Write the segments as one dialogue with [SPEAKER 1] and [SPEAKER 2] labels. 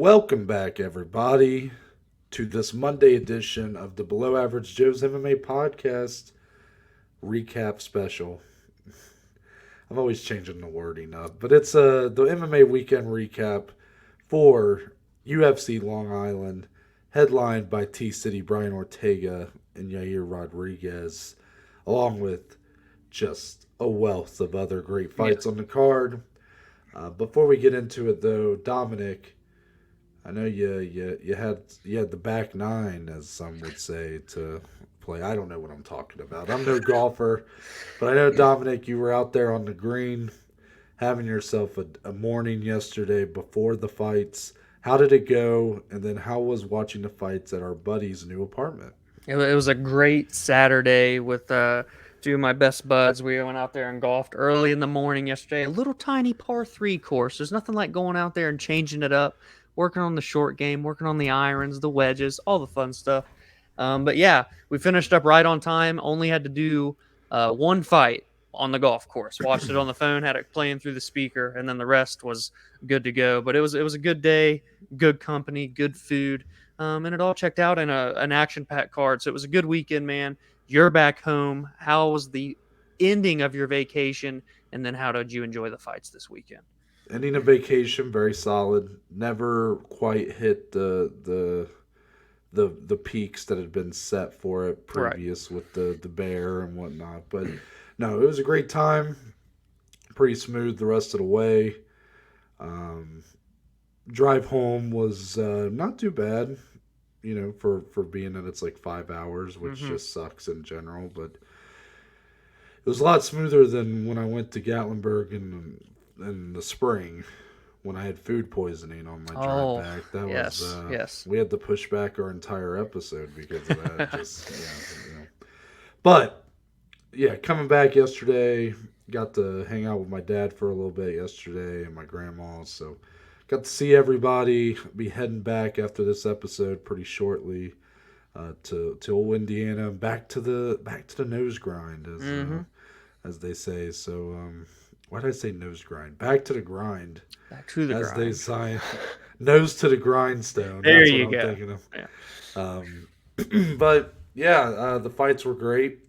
[SPEAKER 1] Welcome back, everybody, to this Monday edition of the Below Average Joe's MMA podcast recap special. I'm always changing the wording up, but it's the MMA weekend recap for UFC Long Island, headlined by T-City Brian Ortega and Yair Rodriguez, along with just a wealth of other great fights on the card. Before we get into it, though, Dominic, I know you had the back nine, as some would say, to play. I don't know what I'm talking about. I'm no golfer, but I know, Dominic, you were out there on the green having yourself a morning yesterday before the fights. How did it go? And then how was watching the fights at our buddy's new apartment?
[SPEAKER 2] It was a great Saturday with two of my best buds. We went out there and golfed early in the morning yesterday. A little tiny par 3 course. There's nothing like going out there and changing it up, working on the short game, working on the irons, the wedges, all the fun stuff. But yeah, we finished up right on time. Only had to do one fight on the golf course. Watched it on the phone, had it playing through the speaker, and then the rest was good to go. But it was a good day, good company, good food. And it all checked out in an action-packed card. So it was a good weekend, man. You're back home. How was the ending of your vacation? And then how did you enjoy the fights this weekend?
[SPEAKER 1] Ending a vacation, very solid. Never quite hit the peaks that had been set for it previous with the bear and whatnot. But no, it was a great time. Pretty smooth the rest of the way. Drive home was not too bad, for being that it's like 5 hours, which just sucks in general. But it was a lot smoother than when I went to Gatlinburg in the spring when I had food poisoning on my drive back. That was we had to push back our entire episode because of that. But yeah, coming back yesterday, got to hang out with my dad for a little bit yesterday and my grandma, so got to see everybody. Be heading back after this episode pretty shortly to Indiana, back to the nose grind as they say. So why did I say nose grind? Back to the grind.
[SPEAKER 2] Back to the grind.
[SPEAKER 1] They say, nose to the grindstone.
[SPEAKER 2] There
[SPEAKER 1] That's
[SPEAKER 2] you
[SPEAKER 1] what I'm
[SPEAKER 2] go.
[SPEAKER 1] thinking of. But yeah, the fights were great.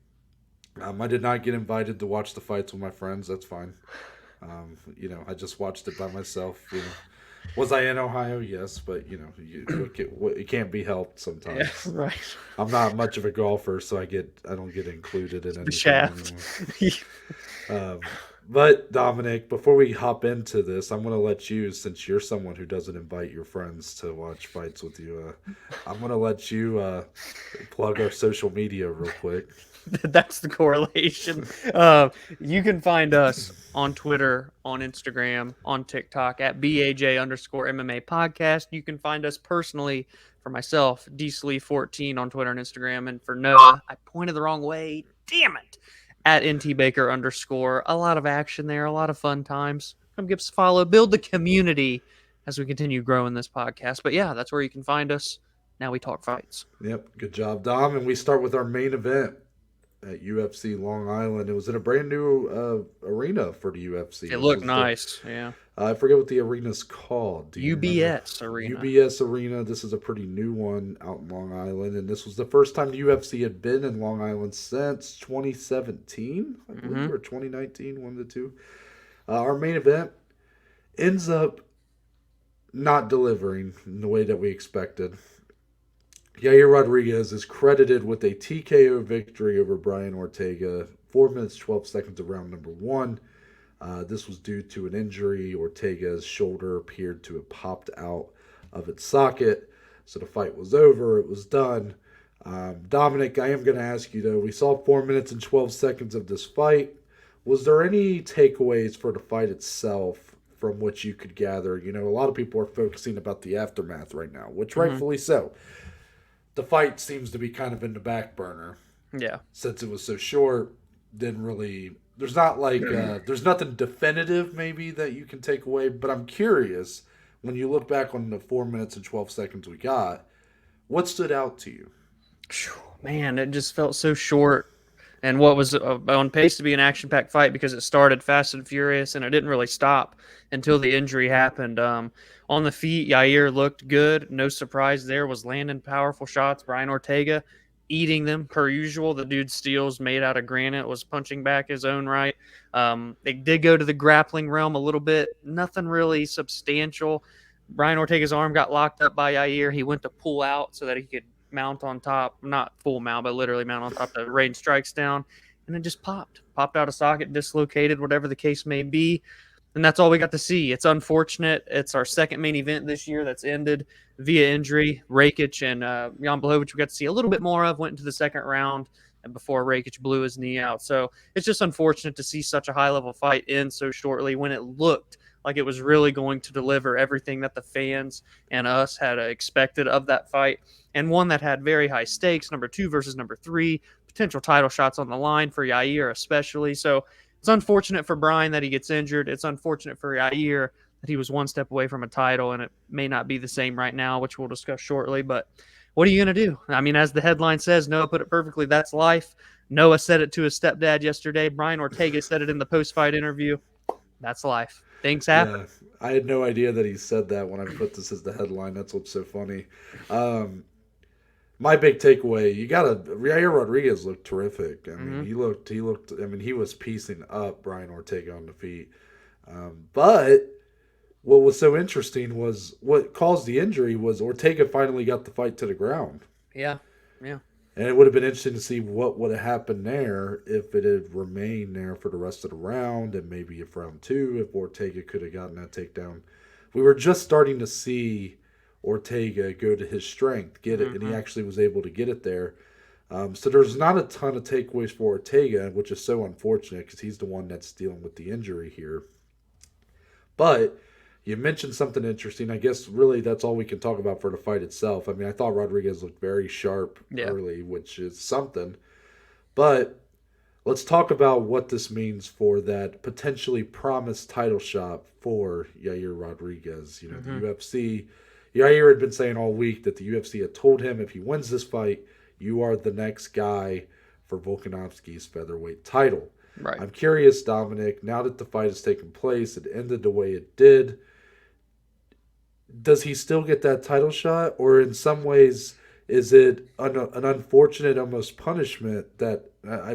[SPEAKER 1] I did not get invited to watch the fights with my friends. That's fine. I just watched it by myself. Was I in Ohio? Yes, but it can't be helped sometimes.
[SPEAKER 2] Yeah, right.
[SPEAKER 1] I'm not much of a golfer, so I don't get included in anything
[SPEAKER 2] The shaft.
[SPEAKER 1] But Dominic, before we hop into this, I'm going to let you, since you're someone who doesn't invite your friends to watch fights with you, I'm going to let you plug our social media real quick.
[SPEAKER 2] That's the correlation. You can find us on Twitter, on Instagram, on TikTok at BAJ_MMA podcast. You can find us personally for myself, DSlee14 on Twitter and Instagram. And for Noah, I pointed the wrong way. Damn it. At NTBaker_. A lot of action there, a lot of fun times. Come give us a follow, build the community as we continue growing this podcast. But yeah, that's where you can find us. Now we talk fights.
[SPEAKER 1] Yep, good job, Dom. And we start with our main event at UFC Long Island. It was in a brand new arena for the UFC.
[SPEAKER 2] It looked nice, yeah.
[SPEAKER 1] I forget what the arena's called.
[SPEAKER 2] UBS Arena.
[SPEAKER 1] UBS Arena. This is a pretty new one out in Long Island, and this was the first time the UFC had been in Long Island since 2017, I believe, or 2019, one of the two. Our main event ends up not delivering in the way that we expected. Yair Rodriguez is credited with a TKO victory over Brian Ortega, 4 minutes, 12 seconds of round number 1. This was due to an injury. Ortega's shoulder appeared to have popped out of its socket. So the fight was over. It was done. Dominic, I am going to ask you, though. We saw 4 minutes and 12 seconds of this fight. Was there any takeaways for the fight itself from which you could gather? A lot of people are focusing about the aftermath right now, which rightfully so. The fight seems to be kind of in the back burner.
[SPEAKER 2] Yeah.
[SPEAKER 1] Since it was so short, didn't really... There's not there's nothing definitive maybe that you can take away, but I'm curious, when you look back on the 4 minutes and 12 seconds we got, what stood out to you?
[SPEAKER 2] Man, it just felt so short. and what was on pace to be an action-packed fight because it started fast and furious, and it didn't really stop until the injury happened. On the feet, Yair looked good. No surprise there, was landing powerful shots. Brian Ortega eating them per usual. The dude's steels made out of granite, was punching back his own right. They did go to the grappling realm a little bit. Nothing really substantial. Brian Ortega's arm got locked up by Yair. He went to pull out so that he could mount on top, not full mount, but literally mount on top to rain strikes down, and it just popped out of socket, dislocated, whatever the case may be. And that's all we got to see. It's unfortunate. It's our second main event this year that's ended via injury. Rakic and Jan Blachowicz we got to see a little bit more of, went into the second round, and before Rakic blew his knee out. So it's just unfortunate to see such a high-level fight end so shortly when it looked like it was really going to deliver everything that the fans and us had expected of that fight, and one that had very high stakes, number 2 versus number 3, potential title shots on the line for Yair especially. So it's unfortunate for Brian that he gets injured. It's unfortunate for Yair that he was one step away from a title, and it may not be the same right now, which we'll discuss shortly. But what are you going to do? I mean, as the headline says, Noah put it perfectly, that's life. Noah said it to his stepdad yesterday. Brian Ortega said it in the post-fight interview. That's life. Things happen.
[SPEAKER 1] Yeah, I had no idea that he said that when I put this as the headline. That's what's so funny. My big takeaway, Yair Rodriguez looked terrific. I mean, he looked. I mean, he was piecing up Brian Ortega on the feet. But what was so interesting was what caused the injury was Ortega finally got the fight to the ground.
[SPEAKER 2] Yeah.
[SPEAKER 1] And it would have been interesting to see what would have happened there if it had remained there for the rest of the round, and maybe if round 2, if Ortega could have gotten that takedown. We were just starting to see Ortega go to his strength, get it, and he actually was able to get it there. So there's not a ton of takeaways for Ortega, which is so unfortunate because he's the one that's dealing with the injury here. But you mentioned something interesting. I guess really that's all we can talk about for the fight itself. I mean, I thought Rodriguez looked very sharp early, which is something. But let's talk about what this means for that potentially promised title shot for Yair Rodriguez. You know, the UFC, Yair had been saying all week that the UFC had told him if he wins this fight, you are the next guy for Volkanovski's featherweight title.
[SPEAKER 2] Right.
[SPEAKER 1] I'm curious, Dominic, now that the fight has taken place, it ended the way it did, does he still get that title shot, or in some ways is it an unfortunate almost punishment that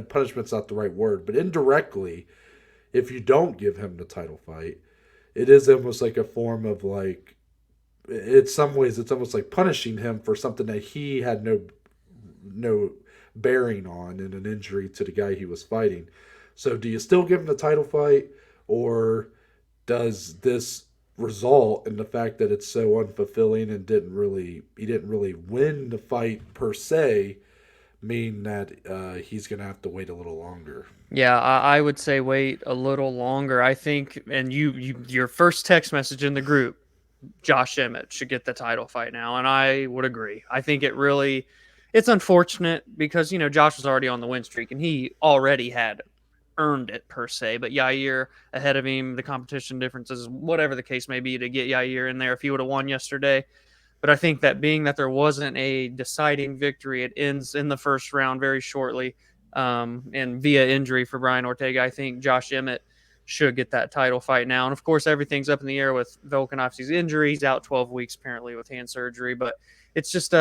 [SPEAKER 1] punishment's not the right word, but indirectly, if you don't give him the title fight, it is almost like a form of like, in some ways it's almost like punishing him for something that he had no bearing on in an injury to the guy he was fighting. So do you still give him the title fight, or does this result in the fact that it's so unfulfilling and he didn't really win the fight per se mean that he's going to have to wait a little longer?
[SPEAKER 2] Yeah, I would say wait a little longer. I think, and your first text message in the group, Josh Emmett should get the title fight now, and I would agree. I think it's unfortunate because, you know, Josh was already on the win streak, and he already had earned it per se, but Yair ahead of him, the competition differences, whatever the case may be, to get Yair in there if he would have won yesterday. But I think that being that there wasn't a deciding victory, it ends in the first round very shortly, and via injury for Brian Ortega. I think Josh Emmett should get that title fight now. And of course, everything's up in the air with Volkanovski's injury. He's out 12 weeks apparently with hand surgery, but it's just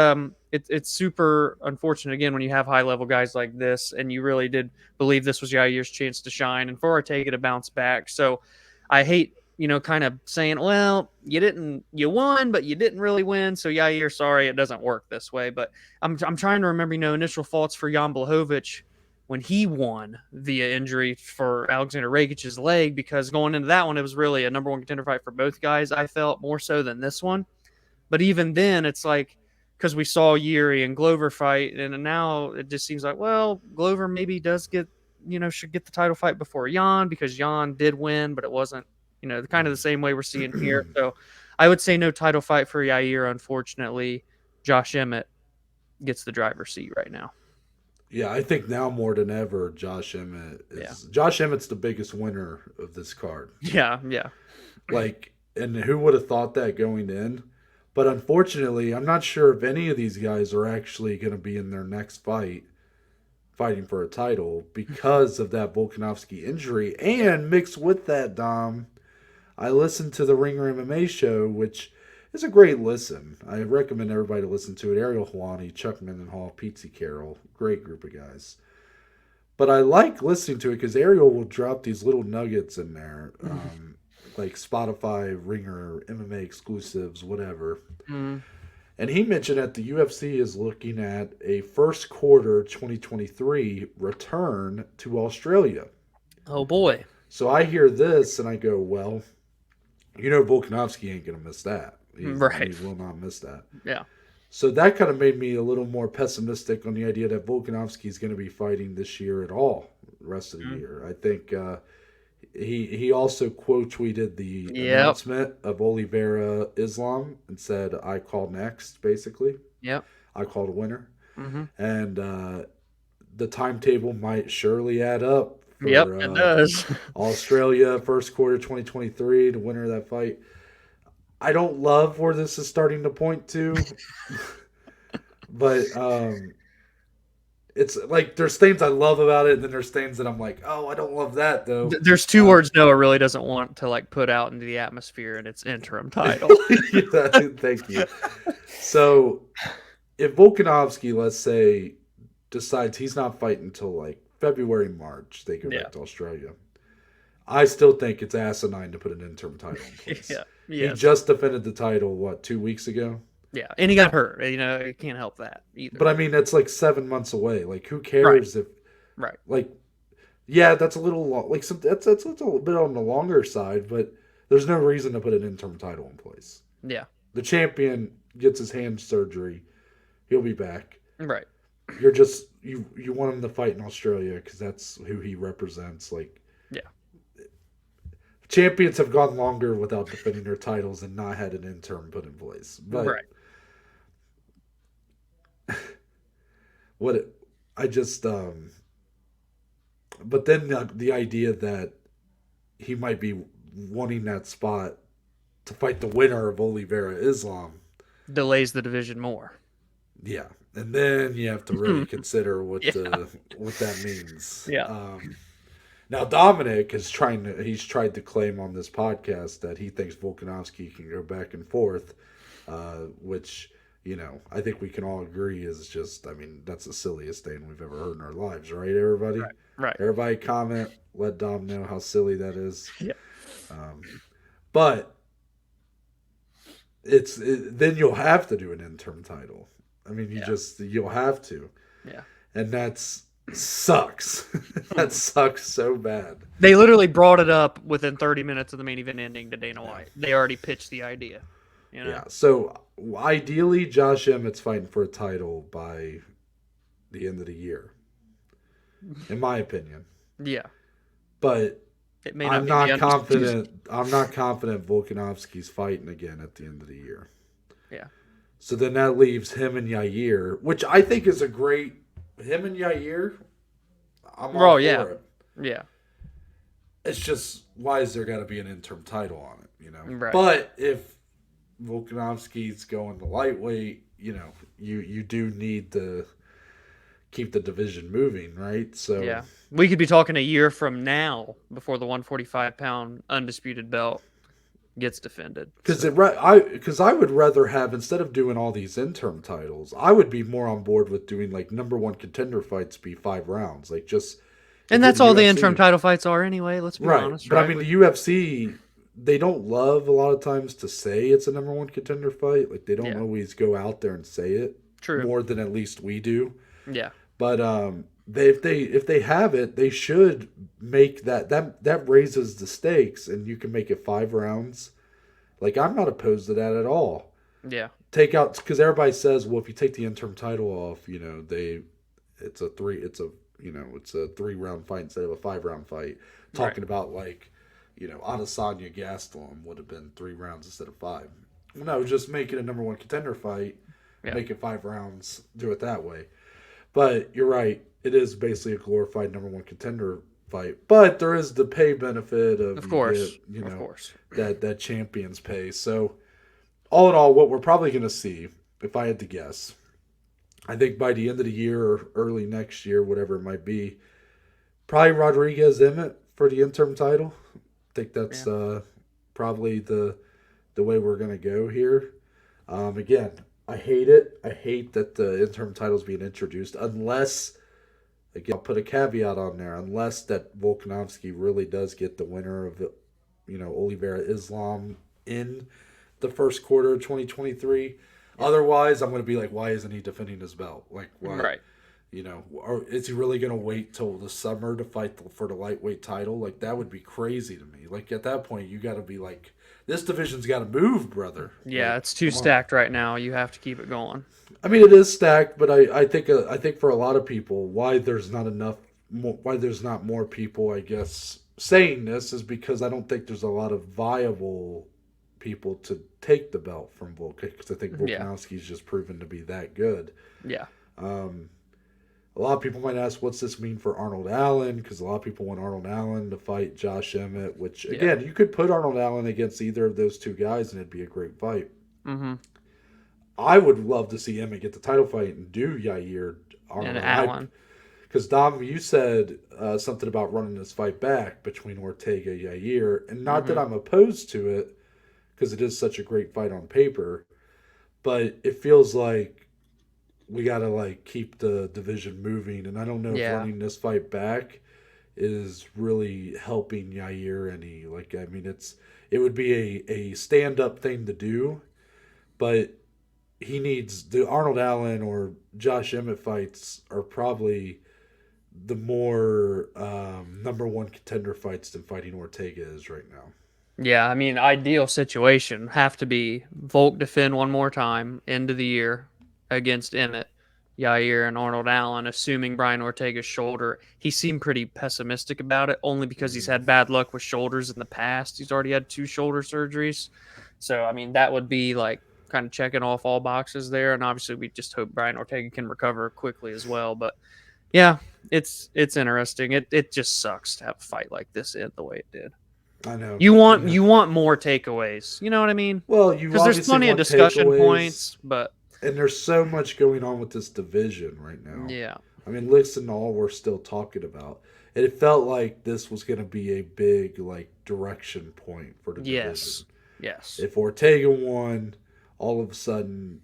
[SPEAKER 2] it's super unfortunate again when you have high level guys like this, and you really did believe this was Yair's chance to shine and for Ortega to bounce back. So I hate, you know, kind of saying, well, you won, but you didn't really win. So Yair, sorry, it doesn't work this way. But I'm trying to remember, you know, initial thoughts for Jan Blachowicz when he won via injury for Alexander Rakic's leg, because going into that one, it was really a number 1 contender fight for both guys. I felt more so than this one. But even then, it's like, because we saw Yuri and Glover fight, and now it just seems like, well, Glover maybe should get the title fight before Jan, because Jan did win, but it wasn't, you know, kind of the same way we're seeing here. So I would say no title fight for Yair, unfortunately. Josh Emmett gets the driver's seat right now.
[SPEAKER 1] Yeah, I think now more than ever, Josh Emmett's the biggest winner of this card.
[SPEAKER 2] Yeah.
[SPEAKER 1] Like, and who would have thought that going in? But unfortunately, I'm not sure if any of these guys are actually going to be in their next fight fighting for a title because of that Volkanovski injury. And mixed with that, Dom, I listened to the Ringer MMA show, which is a great listen. I recommend everybody to listen to it. Ariel Helwani, Chuck Mendenhall, Pete Carroll, great group of guys. But I like listening to it because Ariel will drop these little nuggets in there, like Spotify, Ringer, MMA exclusives, whatever.
[SPEAKER 2] Mm.
[SPEAKER 1] And he mentioned that the UFC is looking at a first quarter 2023 return to Australia.
[SPEAKER 2] Oh, boy.
[SPEAKER 1] So I hear this and I go, well, Volkanovski ain't going to miss that. He will not miss that.
[SPEAKER 2] Yeah.
[SPEAKER 1] So that kind of made me a little more pessimistic on the idea that Volkanovski is going to be fighting this year at all, the rest of the year. I think he also quote tweeted the announcement of Oliveira Islam and said, "I call next," basically.
[SPEAKER 2] Yep.
[SPEAKER 1] I called a winner.
[SPEAKER 2] Mm-hmm.
[SPEAKER 1] And the timetable might surely add up for
[SPEAKER 2] it does.
[SPEAKER 1] Australia, first quarter 2023, the winner of that fight. I don't love where this is starting to point to, but it's like there's things I love about it, and then there's things that I'm like, oh, I don't love that though.
[SPEAKER 2] There's two words Noah really doesn't want to put out into the atmosphere, and it's interim title.
[SPEAKER 1] Thank you. So if Volkanovski, let's say, decides he's not fighting until February, March, they go back to Australia. I still think it's asinine to put an interim title in place. He just defended the title, 2 weeks ago?
[SPEAKER 2] Yeah, and he got hurt. You can't help that either.
[SPEAKER 1] But I mean, that's 7 months away. Who cares if?
[SPEAKER 2] Right.
[SPEAKER 1] That's a little long. That's a little bit on the longer side, but there's no reason to put an interim title in place.
[SPEAKER 2] Yeah.
[SPEAKER 1] The champion gets his hand surgery. He'll be back.
[SPEAKER 2] Right.
[SPEAKER 1] You're just you want him to fight in Australia because that's who he represents. Champions have gone longer without defending their titles and not had an interim put in place. But but then the idea that he might be wanting that spot to fight the winner of Oliveira Islam
[SPEAKER 2] delays the division more.
[SPEAKER 1] Yeah, and then you have to really consider what that means.
[SPEAKER 2] Yeah.
[SPEAKER 1] Now Dominic he's tried to claim on this podcast that he thinks Volkanovski can go back and forth, which I think we can all agree is just, that's the silliest thing we've ever heard in our lives, right, everybody?
[SPEAKER 2] Right.
[SPEAKER 1] Everybody comment, let Dom know how silly that is.
[SPEAKER 2] Yeah.
[SPEAKER 1] But then you'll have to do an interim title. You'll have to.
[SPEAKER 2] Yeah.
[SPEAKER 1] And sucks. That sucks so bad.
[SPEAKER 2] They literally brought it up within 30 minutes of the main event ending to Dana White. They already pitched the idea.
[SPEAKER 1] Yeah. So ideally, Josh Emmett's fighting for a title by the end of the year, in my opinion.
[SPEAKER 2] Yeah.
[SPEAKER 1] But
[SPEAKER 2] it may
[SPEAKER 1] I'm not confident. I'm not confident Volkanovski's fighting again at the end of the year.
[SPEAKER 2] Yeah.
[SPEAKER 1] So then that leaves him and Yair, which I think is a great. Him and Yair, I'm all for it.
[SPEAKER 2] Yeah.
[SPEAKER 1] It's just, why is there got to be an interim title on it,
[SPEAKER 2] Right.
[SPEAKER 1] But if Volkanovski's going to lightweight, you do need to keep the division moving, right? So
[SPEAKER 2] yeah, we could be talking a year from now before the 145-pound undisputed belt gets defended.
[SPEAKER 1] Because I would rather have, instead of doing all these interim titles, I would be more on board with doing number one contender fights be 5 rounds,
[SPEAKER 2] And that's all the interim title fights are anyway. Let's be honest.
[SPEAKER 1] But the UFC, they don't love a lot of times to say it's a number one contender fight. They don't always go out there and say it.
[SPEAKER 2] True.
[SPEAKER 1] More than at least we do.
[SPEAKER 2] Yeah.
[SPEAKER 1] But if they have it, they should make that raises the stakes, and you can make it 5 rounds. I'm not opposed to that at all.
[SPEAKER 2] Yeah.
[SPEAKER 1] Take out, because everybody says, well, if you take the interim title off, it's a 3-round fight instead of a 5-round fight. Talking about Adesanya Gastelum would have been 3 rounds instead of 5. No, just make it a number one contender fight. Yeah. Make it 5 rounds. Do it that way. But you're right. It is basically a glorified number one contender fight. But there is the pay benefit of
[SPEAKER 2] course.
[SPEAKER 1] That champions pay. So all in all, what we're probably going to see, if I had to guess, I think by the end of the year or early next year, whatever it might be, probably Rodriguez Emmett for the interim title. I think that's
[SPEAKER 2] Yeah.
[SPEAKER 1] probably the way we're gonna go here. Again, I hate it. I hate that the interim title is being introduced unless, again, I'll put a caveat on there, unless that Volkanovski really does get the winner of, Oliveira Islam in the first quarter of 2023.
[SPEAKER 2] Yeah.
[SPEAKER 1] Otherwise, I'm going to be like, why isn't he defending his belt? Like, why?
[SPEAKER 2] Right.
[SPEAKER 1] Or is he really going to wait till the summer to fight for the lightweight title? Like, that would be crazy to me. Like, at that point, you got to be like, this division's got to move, brother.
[SPEAKER 2] Yeah,
[SPEAKER 1] Like,
[SPEAKER 2] it's too
[SPEAKER 1] come on.
[SPEAKER 2] stacked right now. You have to keep it going.
[SPEAKER 1] I mean, it is stacked, but I think for a lot of people, why there's not more people, I guess, saying this is because I don't think there's a lot of viable people to take the belt from Volk, because I think
[SPEAKER 2] Yeah.
[SPEAKER 1] Volkanovski's just proven to be that good.
[SPEAKER 2] Yeah.
[SPEAKER 1] Um, a lot of people might ask, what's this mean for Arnold Allen? Because a lot of people want Arnold Allen to fight Josh Emmett, which,
[SPEAKER 2] Yeah.
[SPEAKER 1] again, you could put Arnold Allen against either of those two guys and it'd be a great fight.
[SPEAKER 2] Mm-hmm.
[SPEAKER 1] I would love to see Emmett get the title fight and do Yair
[SPEAKER 2] And
[SPEAKER 1] Arnold.
[SPEAKER 2] Allen.
[SPEAKER 1] Because Dom, you said something about running this fight back between Ortega and Yair, and not that
[SPEAKER 2] Mm-hmm.
[SPEAKER 1] I'm opposed to it, because it is such a great fight on paper, but it feels like we gotta like keep the division moving, and I don't know if
[SPEAKER 2] Yeah.
[SPEAKER 1] running this fight back is really helping Yair any. Like, I mean, it would be a stand up thing to do, but he needs the Arnold Allen or Josh Emmett fights are probably the more number one contender fights than fighting Ortega is right now.
[SPEAKER 2] Yeah, I mean, ideal situation have to be Volk defend one more time end of the year against Emmett, Yair, and Arnold Allen, assuming Brian Ortega's shoulder. He seemed pretty pessimistic about it, only because he's
[SPEAKER 1] Mm.
[SPEAKER 2] had bad luck with shoulders in the past. He's already had 2 shoulder surgeries. So, I mean, that would be like kind of checking off all boxes there. And obviously, we just hope Brian Ortega can recover quickly as well. But yeah, it's interesting. It just sucks to have a fight like this end the way it did.
[SPEAKER 1] I know,
[SPEAKER 2] You
[SPEAKER 1] you
[SPEAKER 2] want
[SPEAKER 1] know.
[SPEAKER 2] you want more takeaways. You know what I mean?
[SPEAKER 1] Well, you
[SPEAKER 2] Because there's
[SPEAKER 1] obviously
[SPEAKER 2] plenty of
[SPEAKER 1] want
[SPEAKER 2] discussion
[SPEAKER 1] takeaways,
[SPEAKER 2] points, but
[SPEAKER 1] and there's so much going on with this division right now.
[SPEAKER 2] yeah,
[SPEAKER 1] I mean, listen, all we're still talking about. And it felt like this was going to be a big like direction point for the division.
[SPEAKER 2] yes, yes,
[SPEAKER 1] If Ortega won, all of a sudden,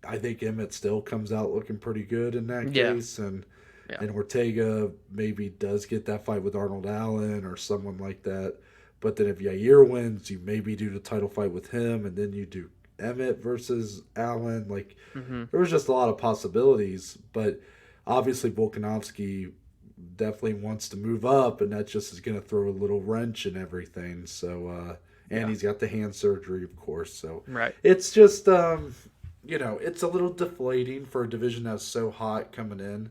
[SPEAKER 1] I think Emmett still comes out looking pretty good in that
[SPEAKER 2] yeah,
[SPEAKER 1] case, and
[SPEAKER 2] yeah,
[SPEAKER 1] and Ortega maybe does get that fight with Arnold Allen or someone like that. But then if Yair wins, you maybe do the title fight with him, and then you do Emmett versus Allen. Like,
[SPEAKER 2] hmm,
[SPEAKER 1] there was just a lot of possibilities, but obviously Volkanovski definitely wants to move up, and that just is going to throw a little wrench in everything. So, and
[SPEAKER 2] yeah,
[SPEAKER 1] he's got the hand surgery, of course. So
[SPEAKER 2] right,
[SPEAKER 1] it's just, it's a little deflating for a division that's so hot coming in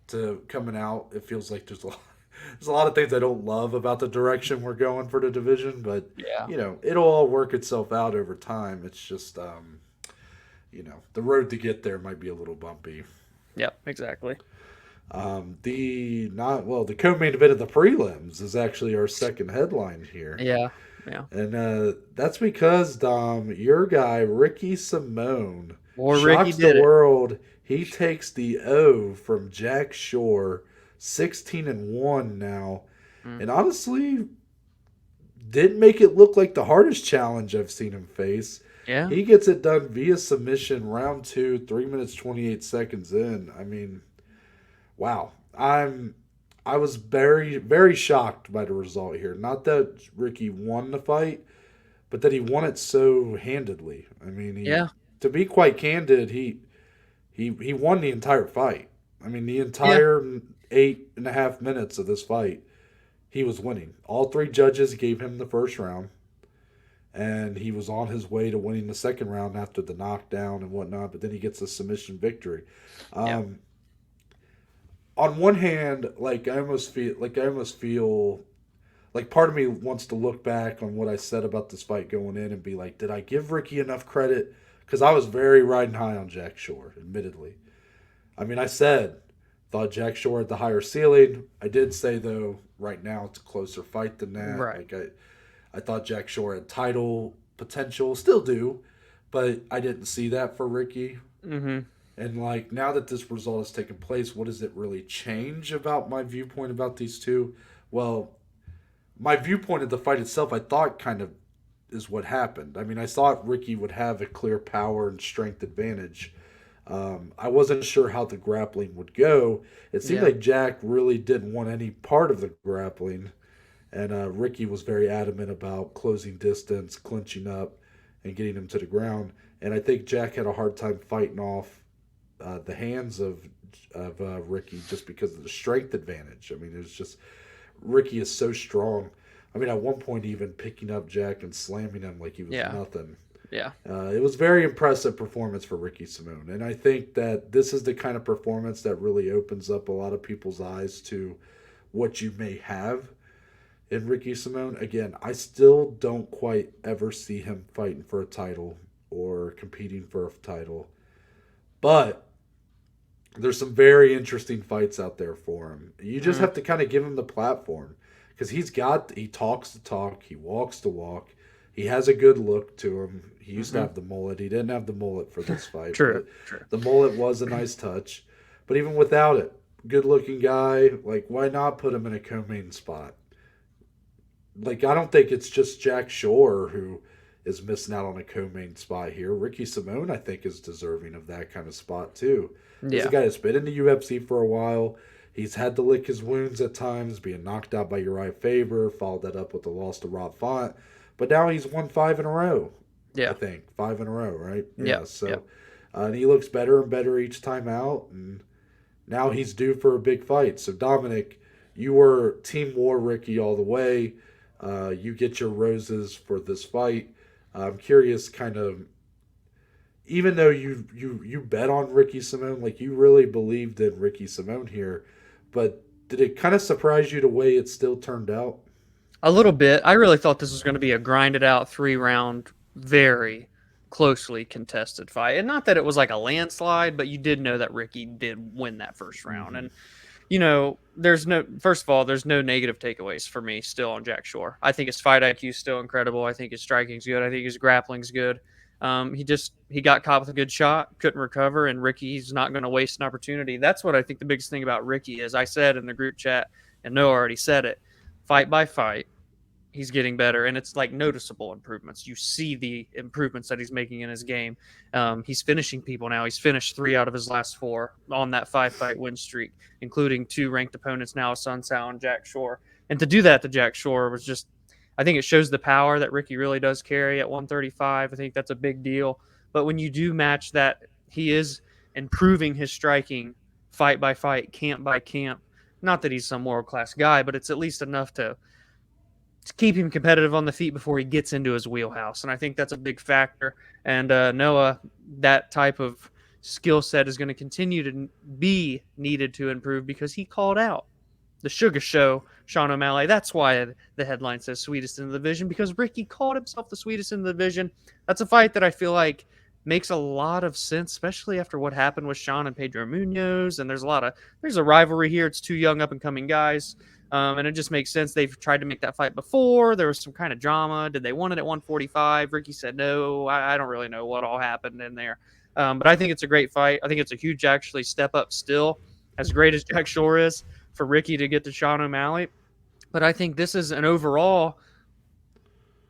[SPEAKER 1] to coming out. It feels like there's a lot of things I don't love about the direction we're going for the division, but
[SPEAKER 2] yeah,
[SPEAKER 1] it'll all work itself out over time. It's just, the road to get there might be a little bumpy.
[SPEAKER 2] yep, exactly.
[SPEAKER 1] The co-main event of the prelims is actually our second headline here,
[SPEAKER 2] Yeah, yeah.
[SPEAKER 1] and that's because Dom, your guy Ricky Simone,
[SPEAKER 2] Or Ricky
[SPEAKER 1] shocks the
[SPEAKER 2] did it.
[SPEAKER 1] world. He takes the O from Jack Shore, 16-1 now,
[SPEAKER 2] Mm,
[SPEAKER 1] and honestly, didn't make it look like the hardest challenge I've seen him face.
[SPEAKER 2] yeah,
[SPEAKER 1] He gets it done via submission, round two, 3 minutes 28 seconds in. I mean, wow. I was very very shocked by the result here. Not that Ricky won the fight, but that he won it so handedly. I mean, he
[SPEAKER 2] yeah,
[SPEAKER 1] to be quite candid, he won the entire fight. I mean, the
[SPEAKER 2] yeah,
[SPEAKER 1] entire 8.5 minutes of this fight, he was winning. All three judges gave him the first round, and he was on his way to winning the second round after the knockdown and whatnot. But then he gets a submission victory.
[SPEAKER 2] yeah,
[SPEAKER 1] Um, on one hand, like I almost feel like part of me wants to look back on what I said about this fight going in and be like, did I give Ricky enough credit? Because I was very riding high on Jack Shore, admittedly. I mean, I said thought Jack Shore had the higher ceiling. I did say though, right now it's a closer fight than that.
[SPEAKER 2] right.
[SPEAKER 1] Like I thought Jack Shore had title potential, still do, but I didn't see that for Ricky.
[SPEAKER 2] Mm-hmm.
[SPEAKER 1] And like now that this result has taken place, what does it really change about my viewpoint about these two? Well, my viewpoint of the fight itself, I thought kind of is what happened. I mean, I thought Ricky would have a clear power and strength advantage. I wasn't sure how the grappling would go. It seemed
[SPEAKER 2] Yeah.
[SPEAKER 1] like Jack really didn't want any part of the grappling, and Ricky was very adamant about closing distance, clinching up, and getting him to the ground. And I think Jack had a hard time fighting off the hands of Ricky just because of the strength advantage. I mean, it was just Ricky is so strong. I mean, at one point, even picking up Jack and slamming him like he was
[SPEAKER 2] Yeah.
[SPEAKER 1] nothing.
[SPEAKER 2] Yeah.
[SPEAKER 1] It was very impressive performance for Ricky Simone, and I think that this is the kind of performance that really opens up a lot of people's eyes to what you may have in Ricky Simone. Again, I still don't quite ever see him fighting for a title or competing for a title, but there's some very interesting fights out there for him. You just have to kind of give him the platform because he talks the talk, he walks the walk, he has a good look to him. He used to have the mullet. He didn't have the mullet for this fight.
[SPEAKER 2] True.
[SPEAKER 1] But the mullet was a nice touch. But even without it, good looking guy. Like, why not put him in a co-main spot? Like, I don't think it's just Jack Shore who is missing out on a co-main spot here. Ricky Simone, I think, is deserving of that kind of spot too. He's a
[SPEAKER 2] Yeah.
[SPEAKER 1] guy that's been in the UFC for a while. He's had to lick his wounds at times, being knocked out by Uriah Faber, followed that up with the loss to Rob Font. But now he's won 5 in a row. I
[SPEAKER 2] Yeah.
[SPEAKER 1] think 5 in a row, right?
[SPEAKER 2] Yeah.
[SPEAKER 1] So,
[SPEAKER 2] Yeah.
[SPEAKER 1] and he looks better and better each time out, and now he's due for a big fight. So, Dominic, you were Team War Ricky all the way. You get your roses for this fight. I'm curious, kind of, even though you bet on Ricky Simone, like you really believed in Ricky Simone here, but did it kind of surprise you the way it still turned out?
[SPEAKER 2] A little bit. I really thought this was going to be a grinded out 3 round, very closely contested fight. And not that it was like a landslide, but you did know that Ricky did win that first round.
[SPEAKER 1] Mm-hmm.
[SPEAKER 2] And first of all, there's no negative takeaways for me still on Jack Shore. I think his fight IQ is still incredible. I think his striking's good. I think his grappling's good. He got caught with a good shot, couldn't recover, and Ricky's not going to waste an opportunity. That's what I think the biggest thing about Ricky is. I said in the group chat, and Noah already said it, fight by fight, he's getting better, and it's like noticeable improvements. You see the improvements that he's making in his game. He's finishing people now. He's finished 3 out of his last 4 on that 5-fight win streak, including 2 ranked opponents now, Sun Sao and Jack Shore. And to do that to Jack Shore was just, I think it shows the power that Ricky really does carry at 135. I think that's a big deal. But when you do match that, he is improving his striking fight by fight, camp by camp. Not that he's some world class guy, but it's at least enough to keep him competitive on the feet before he gets into his wheelhouse. And I think that's a big factor. And Noah, that type of skill set is going to continue to be needed to improve because he called out the Sugar Show, Sean O'Malley. That's why the headline says sweetest in the division, because Ricky called himself the sweetest in the division. That's a fight that I feel like makes a lot of sense, especially after what happened with Sean and Pedro Munoz. And there's a rivalry here. It's 2 young up and coming guys. And it just makes sense. They've tried to make that fight before. There was some kind of drama. Did they want it at 145? Ricky said no. I don't really know what all happened in there. But I think it's a great fight. I think it's a huge, actually, step up still, as great as Jack Shore is, for Ricky to get to Sean O'Malley. But I think this is an overall,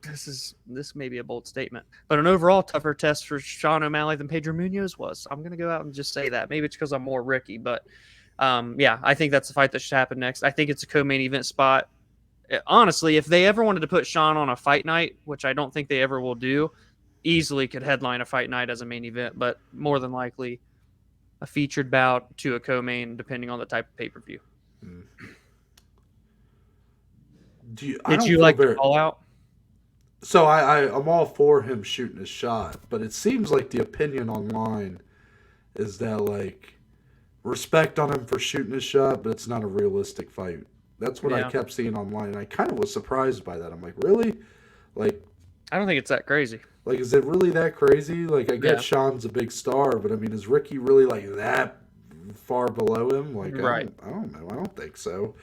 [SPEAKER 2] this may be a bold statement, but an overall tougher test for Sean O'Malley than Pedro Munoz was. I'm going to go out and just say that. Maybe it's because I'm more Ricky, but I think that's the fight that should happen next. I think it's a co-main event spot. Honestly, if they ever wanted to put Sean on a fight night, which I don't think they ever will do, easily could headline a fight night as a main event, but more than likely a featured bout to a co-main, depending on the type of pay-per-view. Did you like to call out?
[SPEAKER 1] So I'm all for him shooting his shot, but it seems like the opinion online is that like respect on him for shooting his shot, but it's not a realistic fight. That's what I kept seeing online, and I kind of was surprised by that. I'm like, really? Like,
[SPEAKER 2] I don't think it's that crazy.
[SPEAKER 1] Like, is it really that crazy? Like, I get Sean's a big star, but I mean, is Ricky really like that far below him? Like,
[SPEAKER 2] right.
[SPEAKER 1] I don't know. I don't think so.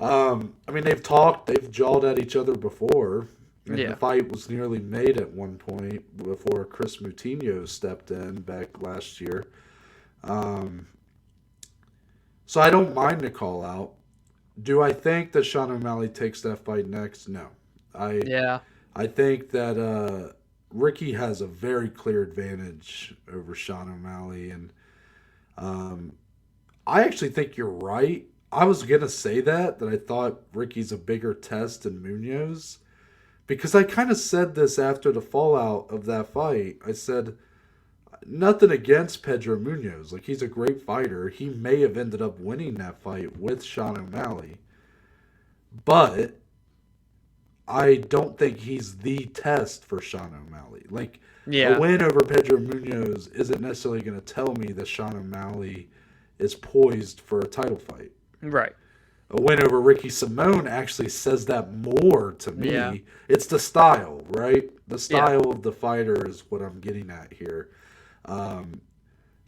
[SPEAKER 1] I mean, they've talked, they've jawed at each other before. And the fight was nearly made at one point before Chris Moutinho stepped in back last year. Um, so I don't mind the call out. Do I think that Sean O'Malley takes that fight next? No. I
[SPEAKER 2] Yeah.
[SPEAKER 1] I think that Ricky has a very clear advantage over Sean O'Malley, and um, I actually think you're right. I was gonna say that I thought Ricky's a bigger test than Munoz because I kind of said this after the fallout of that fight. I said nothing against Pedro Munoz, like he's a great fighter. He may have ended up winning that fight with Sean O'Malley, but I don't think he's the test for Sean O'Malley. Like a
[SPEAKER 2] Yeah.
[SPEAKER 1] win over Pedro Munoz isn't necessarily going to tell me that Sean O'Malley is poised for a title fight.
[SPEAKER 2] Right.
[SPEAKER 1] A win over Ricky Simone actually says that more to me.
[SPEAKER 2] Yeah.
[SPEAKER 1] It's the style, right? The
[SPEAKER 2] Yeah.
[SPEAKER 1] style of the fighter is what I'm getting at here. Um,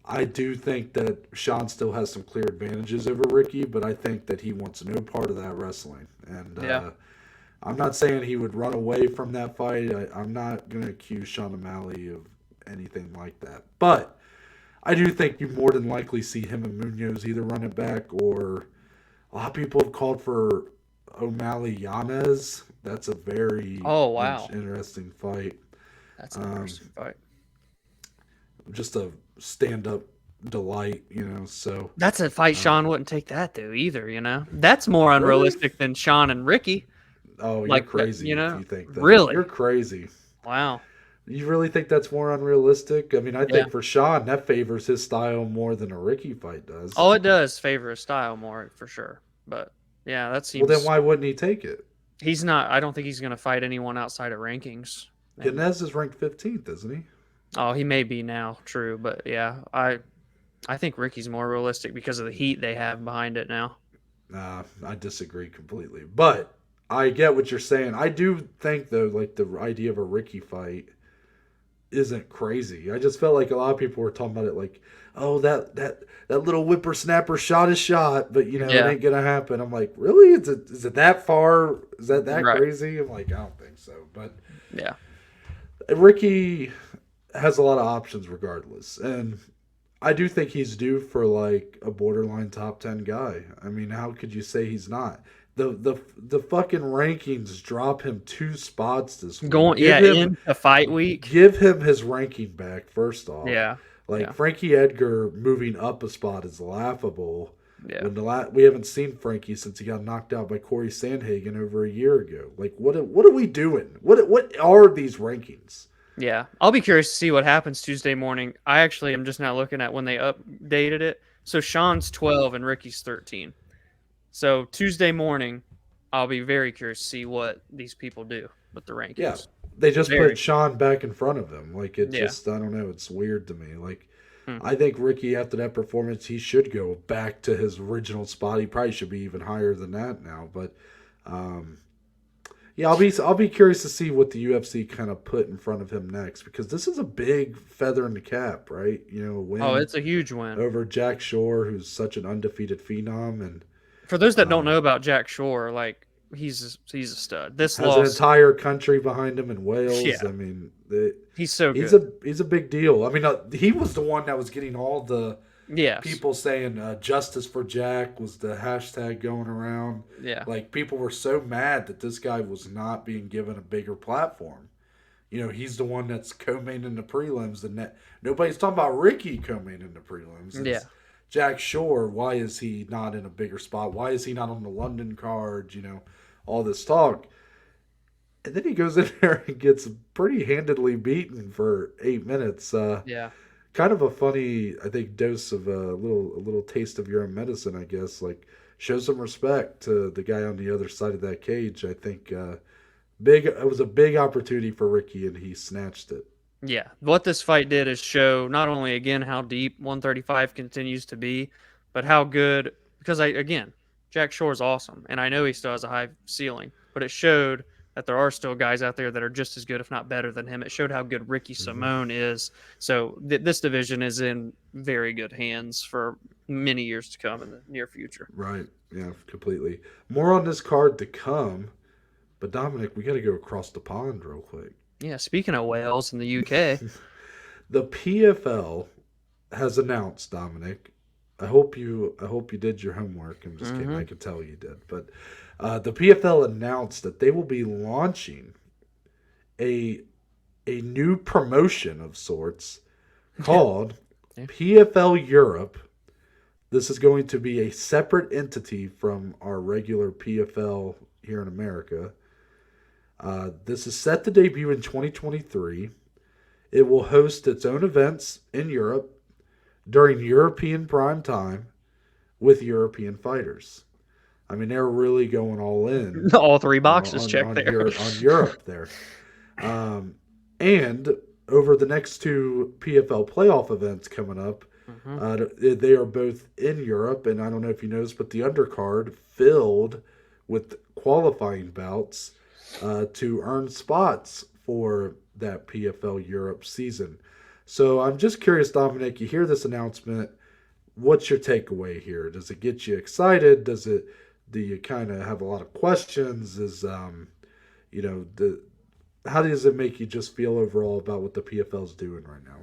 [SPEAKER 1] I do think that Sean still has some clear advantages over Ricky, but I think that he wants no part of that wrestling. And
[SPEAKER 2] Yeah.
[SPEAKER 1] I'm not saying he would run away from that fight. I'm not going to accuse Sean O'Malley of anything like that. But I do think you more than likely see him and Munoz either run it back, or a lot of people have called for O'Malley Yanez. That's a very
[SPEAKER 2] Oh, wow.
[SPEAKER 1] interesting fight.
[SPEAKER 2] That's an
[SPEAKER 1] Um,
[SPEAKER 2] interesting fight.
[SPEAKER 1] just a stand up delight, So,
[SPEAKER 2] That's a fight Sean wouldn't take that to either, you know? That's more
[SPEAKER 1] really?
[SPEAKER 2] unrealistic than Sean and Ricky.
[SPEAKER 1] Oh, you're
[SPEAKER 2] Like,
[SPEAKER 1] crazy
[SPEAKER 2] you know?
[SPEAKER 1] if you think that.
[SPEAKER 2] Really?
[SPEAKER 1] You're crazy.
[SPEAKER 2] Wow.
[SPEAKER 1] You really think that's more unrealistic? I mean, I
[SPEAKER 2] Yeah.
[SPEAKER 1] think for Sean, that favors his style more than a Ricky fight does.
[SPEAKER 2] Oh, it does favor his style more for sure. But yeah, that seems.
[SPEAKER 1] Well, then why wouldn't he take it?
[SPEAKER 2] He's not. I don't think he's going to fight anyone outside of rankings. And,
[SPEAKER 1] Yanez is ranked 15th, isn't he?
[SPEAKER 2] oh, he may be now. True, but yeah, I think Ricky's more realistic because of the heat they have behind it now.
[SPEAKER 1] Nah, I disagree completely. But I get what you're saying. I do think, though, like the idea of a Ricky fight isn't crazy. I just felt like a lot of people were talking about it like, oh, that little whippersnapper shot his shot, but it
[SPEAKER 2] Yeah.
[SPEAKER 1] ain't gonna happen. I'm like, really? Is it that far? Is that
[SPEAKER 2] Right.
[SPEAKER 1] crazy? I'm like, I don't think so. But
[SPEAKER 2] Yeah.
[SPEAKER 1] Ricky has a lot of options regardless, and I do think he's due for like a borderline top 10 guy. I mean, how could you say he's not? The fucking rankings drop him 2 spots this week.
[SPEAKER 2] Going in a fight week.
[SPEAKER 1] Give him his ranking back first off.
[SPEAKER 2] Yeah.
[SPEAKER 1] Like
[SPEAKER 2] Yeah.
[SPEAKER 1] Frankie Edgar moving up a spot is laughable.
[SPEAKER 2] Yeah.
[SPEAKER 1] When we haven't seen Frankie since he got knocked out by Corey Sandhagen over a year ago. Like what are we doing? What are these rankings?
[SPEAKER 2] Yeah. I'll be curious to see what happens Tuesday morning. I actually am just now looking at when they updated it. So Sean's 12 and Ricky's 13. So Tuesday morning, I'll be very curious to see what these people do with the rankings.
[SPEAKER 1] Yeah. They just
[SPEAKER 2] Very.
[SPEAKER 1] put Sean back in front of him. Like it
[SPEAKER 2] Yeah.
[SPEAKER 1] just I don't know, it's weird to me. Like
[SPEAKER 2] Hmm.
[SPEAKER 1] I think Ricky after that performance he should go back to his original spot. He probably should be even higher than that now, but yeah, I'll be curious to see what the UFC kind of put in front of him next because this is a big feather in the cap, right? Win
[SPEAKER 2] Oh, it's a huge win.
[SPEAKER 1] over Jack Shore, who's such an undefeated phenom, and
[SPEAKER 2] For those that don't know about Jack Shore, like he's a stud. This
[SPEAKER 1] has an
[SPEAKER 2] loss,
[SPEAKER 1] entire country behind him in Wales.
[SPEAKER 2] Yeah.
[SPEAKER 1] I mean,
[SPEAKER 2] he's so
[SPEAKER 1] he's
[SPEAKER 2] good.
[SPEAKER 1] he's a big deal. I mean, he was the one that was getting all the
[SPEAKER 2] Yes.
[SPEAKER 1] people saying "justice for Jack" was the hashtag going around.
[SPEAKER 2] Yeah.
[SPEAKER 1] Like people were so mad that this guy was not being given a bigger platform. He's the one that's co-main in the prelims, and that nobody's talking about Ricky co-main in the prelims. It's
[SPEAKER 2] Yeah.
[SPEAKER 1] Jack Shore. Why is he not in a bigger spot? Why is he not on the London card? All this talk, and then he goes in there and gets pretty handedly beaten for 8 minutes.
[SPEAKER 2] Yeah.
[SPEAKER 1] Kind of a funny, I think, dose of a little taste of your own medicine, I guess. Like, show some respect to the guy on the other side of that cage. I think it was a big opportunity for Ricky, and he snatched it.
[SPEAKER 2] Yeah. What this fight did is show not only again how deep 135 continues to be, but how good because Jack Shore's awesome, and I know he still has a high ceiling, but it showed that there are still guys out there that are just as good, if not better than him. It showed how good Ricky Simone is. So this division is in very good hands for many years to come in the near future.
[SPEAKER 1] Right. Yeah, completely. More on this card to come. But Dominic, we got to go across the pond real quick.
[SPEAKER 2] Yeah, speaking of Wales in the UK.
[SPEAKER 1] The PFL has announced, Dominic. I hope you did your homework. I'm just kidding.
[SPEAKER 2] Mm-hmm.
[SPEAKER 1] I could tell you did. But the PFL announced that they will be launching a a new promotion of sorts called
[SPEAKER 2] Yeah.
[SPEAKER 1] PFL Europe. This is going to be a separate entity from our regular PFL here in America. This is set to debut in 2023. It will host its own events in Europe during European prime time with European fighters. I mean, they're really going all in
[SPEAKER 2] All three boxes checked there.
[SPEAKER 1] On Europe there. Um, and over the next two PFL playoff events coming up,
[SPEAKER 2] Mm-hmm.
[SPEAKER 1] they are both in Europe, and I don't know if you noticed, but the undercard filled with qualifying bouts to earn spots for that PFL Europe season. So I'm just curious, Dominic, you hear this announcement. What's your takeaway here? Does it get you excited? Do you kind of have a lot of questions? You know, the how does it make you just feel overall about what the PFL is doing right now?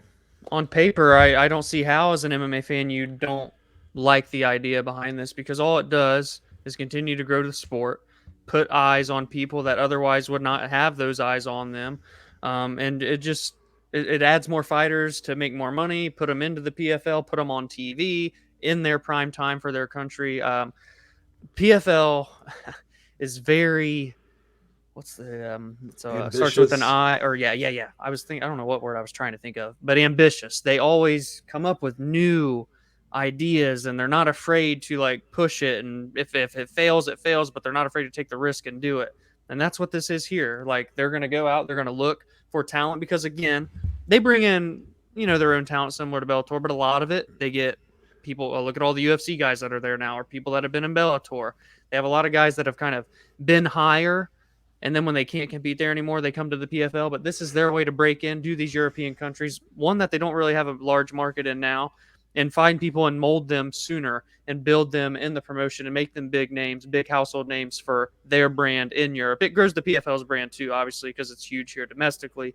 [SPEAKER 2] On paper, I don't see how, as an MMA fan, you don't like the idea behind this, because all it does is continue to grow the sport, put eyes on people that otherwise would not have those eyes on them. And it adds more fighters to make more money, put them into the PFL, put them on TV in their prime time for their country. PFL is very, what's the starts with an
[SPEAKER 1] Ambitious.
[SPEAKER 2] I, or yeah. I was thinking, I don't know what word I was trying to think of, but ambitious. They always come up with new ideas, and they're not afraid to like push it, and if it fails, it fails, but they're not afraid to take the risk and do it. And that's what this is here. Like, they're going to go out, they're going to look for talent, because again, they bring in, their own talent similar to Bellator, but a lot of it they get people. Look at all the UFC guys that are there now, or people that have been in Bellator. They have a lot of guys that have kind of been higher, and then when they can't compete there anymore, they come to the PFL. But this is their way to break in, do these European countries, one that they don't really have a large market in now, and find people and mold them sooner and build them in the promotion and make them big names, big household names for their brand in Europe. It grows the PFL's brand too, obviously, because it's huge here domestically.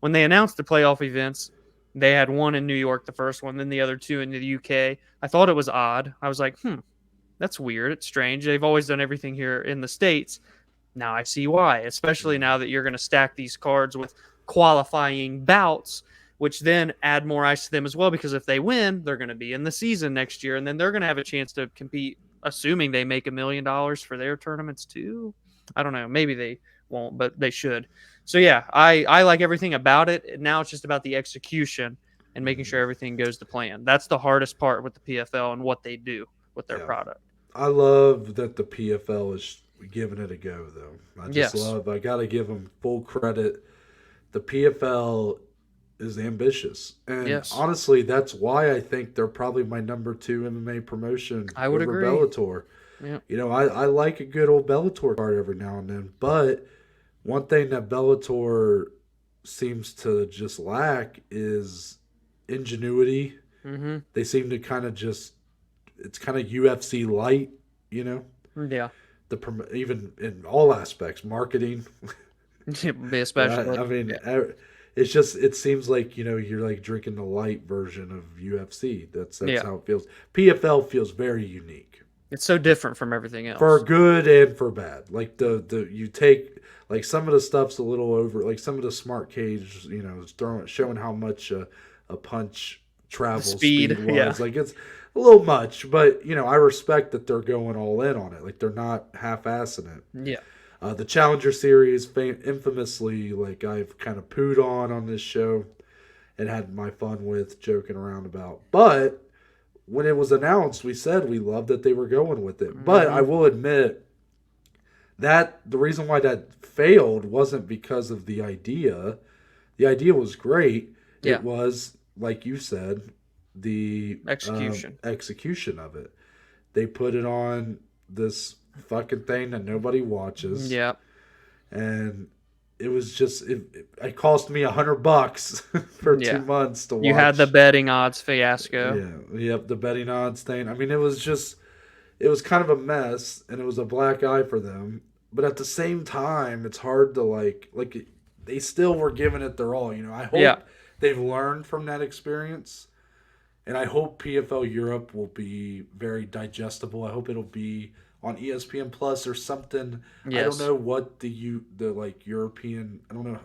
[SPEAKER 2] When they announced the playoff events, they had one in New York, the first one, then the other two in the UK. I thought it was odd. I was like, that's weird. It's strange. They've always done everything here in the States. Now I see why, especially now that you're going to stack these cards with qualifying bouts, which then add more ice to them as well, because if they win, they're going to be in the season next year, and then they're going to have a chance to compete, assuming they make $1 million for their tournaments too. I don't know. Maybe they won't, but they should. So yeah, I like everything about it. Now it's just about the execution and making sure everything goes to plan. That's the hardest part with the PFL and what they do with their
[SPEAKER 1] Yeah.
[SPEAKER 2] product.
[SPEAKER 1] I love that the PFL is giving it a go, though.
[SPEAKER 2] Yes.
[SPEAKER 1] I got to give them full credit. The PFL is ambitious. And
[SPEAKER 2] Yes.
[SPEAKER 1] honestly, that's why I think they're probably my number two MMA promotion
[SPEAKER 2] I would
[SPEAKER 1] over
[SPEAKER 2] agree.
[SPEAKER 1] Bellator.
[SPEAKER 2] Yeah.
[SPEAKER 1] I like a good old Bellator card every now and then, but one thing that Bellator seems to just lack is ingenuity.
[SPEAKER 2] Mm-hmm.
[SPEAKER 1] They seem to kind of just, it's kind of UFC light, you know?
[SPEAKER 2] Yeah.
[SPEAKER 1] Even in all aspects, marketing.
[SPEAKER 2] Be a specialist.
[SPEAKER 1] I mean,
[SPEAKER 2] Yeah.
[SPEAKER 1] it's just it seems like you're like drinking the light version of UFC. That's
[SPEAKER 2] Yeah.
[SPEAKER 1] how it feels. PFL feels very unique
[SPEAKER 2] It's so different from everything
[SPEAKER 1] for
[SPEAKER 2] else.
[SPEAKER 1] good and for bad. Like the you take like some of the stuff's a little over. Like some of the smart cage, is showing how much a punch
[SPEAKER 2] The
[SPEAKER 1] travel
[SPEAKER 2] speed.
[SPEAKER 1] speed
[SPEAKER 2] Yeah.
[SPEAKER 1] was. Like it's a little much, but I respect that they're going all in on it. Like they're not half-assing it.
[SPEAKER 2] Yeah.
[SPEAKER 1] The Challenger Series, infamously, like I've kind of pooed on this show and had my fun with, joking around about. But when it was announced, we said we loved that they were going with it. But I
[SPEAKER 2] Mm-hmm.
[SPEAKER 1] will admit that the reason why that failed wasn't because of the idea. The idea was great.
[SPEAKER 2] Yeah.
[SPEAKER 1] It was, like you said, the
[SPEAKER 2] Execution.
[SPEAKER 1] execution of it. They put it on this fucking thing that nobody watches,
[SPEAKER 2] Yeah.
[SPEAKER 1] and it was just it cost me $100 for
[SPEAKER 2] Yeah.
[SPEAKER 1] 2 months to watch.
[SPEAKER 2] You had the betting odds fiasco.
[SPEAKER 1] Yeah, yep, the betting odds thing. I mean, it was kind of a mess, and it was a black eye for them. But at the same time, it's hard to like they still were giving it their all. I hope
[SPEAKER 2] Yeah.
[SPEAKER 1] they've learned from that experience and I hope PFL Europe will be very digestible. I hope it'll be on ESPN Plus or something. I don't
[SPEAKER 2] Yes.
[SPEAKER 1] know what the like European. I don't know.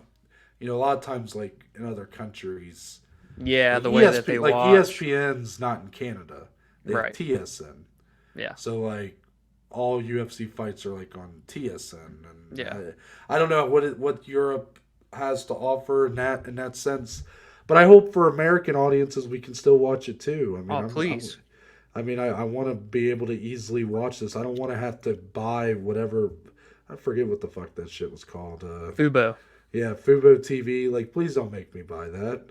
[SPEAKER 1] A lot of times like in other countries,
[SPEAKER 2] Yeah,
[SPEAKER 1] like
[SPEAKER 2] the way that they watch.
[SPEAKER 1] ESPN's not in Canada. They have
[SPEAKER 2] Right.
[SPEAKER 1] TSN.
[SPEAKER 2] Yeah.
[SPEAKER 1] So like all UFC fights are like on TSN,
[SPEAKER 2] Yeah.
[SPEAKER 1] and I don't know what Europe has to offer in that sense. But I hope for American audiences we can still watch it too. I mean,
[SPEAKER 2] Oh, please.
[SPEAKER 1] I want to be able to easily watch this. I don't want to have to buy whatever. I forget what the fuck that shit was called.
[SPEAKER 2] Fubo.
[SPEAKER 1] Yeah, Fubo TV. Like, please don't make me buy that.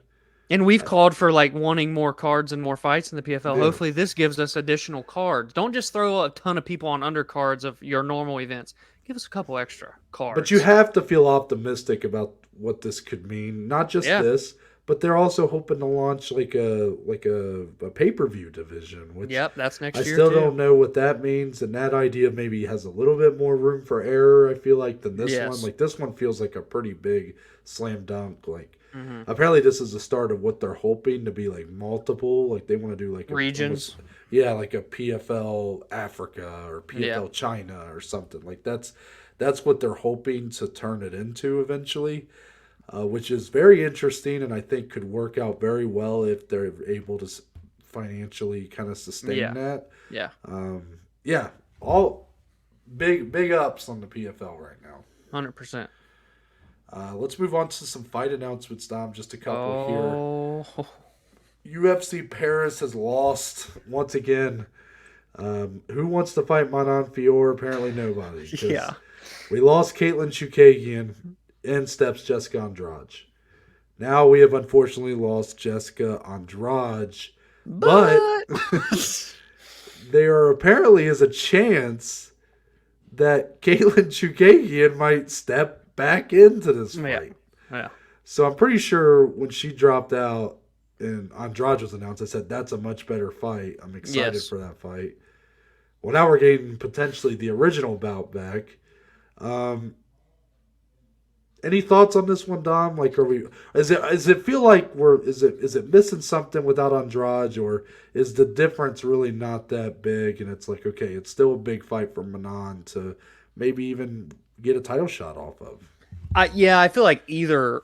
[SPEAKER 2] And we've called for like wanting more cards and more fights in the PFL.
[SPEAKER 1] Yeah.
[SPEAKER 2] Hopefully, this gives us additional cards. Don't just throw a ton of people on undercards of your normal events. Give us a couple extra
[SPEAKER 1] But you
[SPEAKER 2] cards.
[SPEAKER 1] have to feel optimistic about what this could mean. Not just
[SPEAKER 2] Yeah.
[SPEAKER 1] this, but they're also hoping to launch like a pay per view division, which
[SPEAKER 2] Yep, that's
[SPEAKER 1] I
[SPEAKER 2] next year
[SPEAKER 1] still
[SPEAKER 2] too.
[SPEAKER 1] don't know what that means. And that idea maybe has a little bit more room for error. I feel like than this one.
[SPEAKER 2] Yes.
[SPEAKER 1] Like this one feels like a pretty big slam dunk. Like
[SPEAKER 2] Hmm.
[SPEAKER 1] apparently this is the start of what they're hoping to be like multiple. Like they want to do like a
[SPEAKER 2] Regions.
[SPEAKER 1] almost, yeah, like a PFL Africa or
[SPEAKER 2] Yeah.
[SPEAKER 1] PFL China or something. Like that's what they're hoping to turn it into eventually, which is very interesting and I think could work out very well if they're able to financially kind of sustain
[SPEAKER 2] Yeah.
[SPEAKER 1] that.
[SPEAKER 2] Yeah.
[SPEAKER 1] Yeah, all big ups on the PFL right now.
[SPEAKER 2] 100%.
[SPEAKER 1] Let's move on to some fight announcements, Dom. Just a couple here.
[SPEAKER 2] Oh.
[SPEAKER 1] UFC Paris has lost once again. Who wants to fight Manon Fior? Apparently nobody. 'Cause
[SPEAKER 2] Yeah.
[SPEAKER 1] we lost Katlyn Chookagian. In steps Jessica Andrade. Now we have unfortunately lost Jessica Andrade. But
[SPEAKER 2] But
[SPEAKER 1] there apparently is a chance that Katlyn Chookagian might step back into this
[SPEAKER 2] yeah.
[SPEAKER 1] fight.
[SPEAKER 2] Yeah.
[SPEAKER 1] So I'm pretty sure when she dropped out and Andrade was announced, I said that's a much better fight. I'm excited
[SPEAKER 2] Yes.
[SPEAKER 1] for that fight. Well, now we're getting potentially the original bout back. Any thoughts on this one, Dom? Like, are we? Is it feel like is it missing something without Andrade, or is the difference really not that big? And it's like, okay, it's still a big fight for Manon to maybe even get a title shot off of.
[SPEAKER 2] I feel like either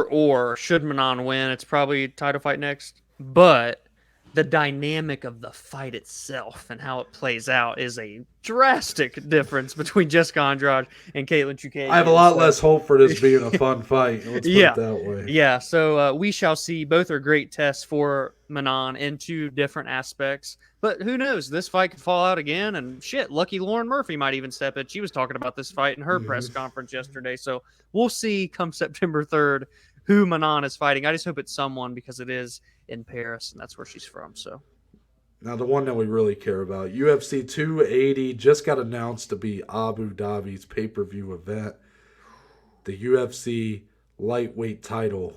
[SPEAKER 2] or should Manon win, it's probably a title fight next. But the dynamic of the fight itself and how it plays out is a drastic difference between Jessica Andrade and Katlyn Chookagian.
[SPEAKER 1] I have a lot less hope for this being a fun fight. Let's put
[SPEAKER 2] Yeah.
[SPEAKER 1] it that way.
[SPEAKER 2] Yeah, so we shall see. Both are great tests for Manon in two different aspects. But who knows? This fight could fall out again. And shit, lucky Lauren Murphy might even step in. She was talking about this fight in her press conference yesterday. So we'll see come September 3rd who Manon is fighting. I just hope it's someone because it is in Paris and that's where she's from. So
[SPEAKER 1] Now, the one that we really care about, UFC 280, just got announced to be Abu Dhabi's pay per view event. The UFC lightweight title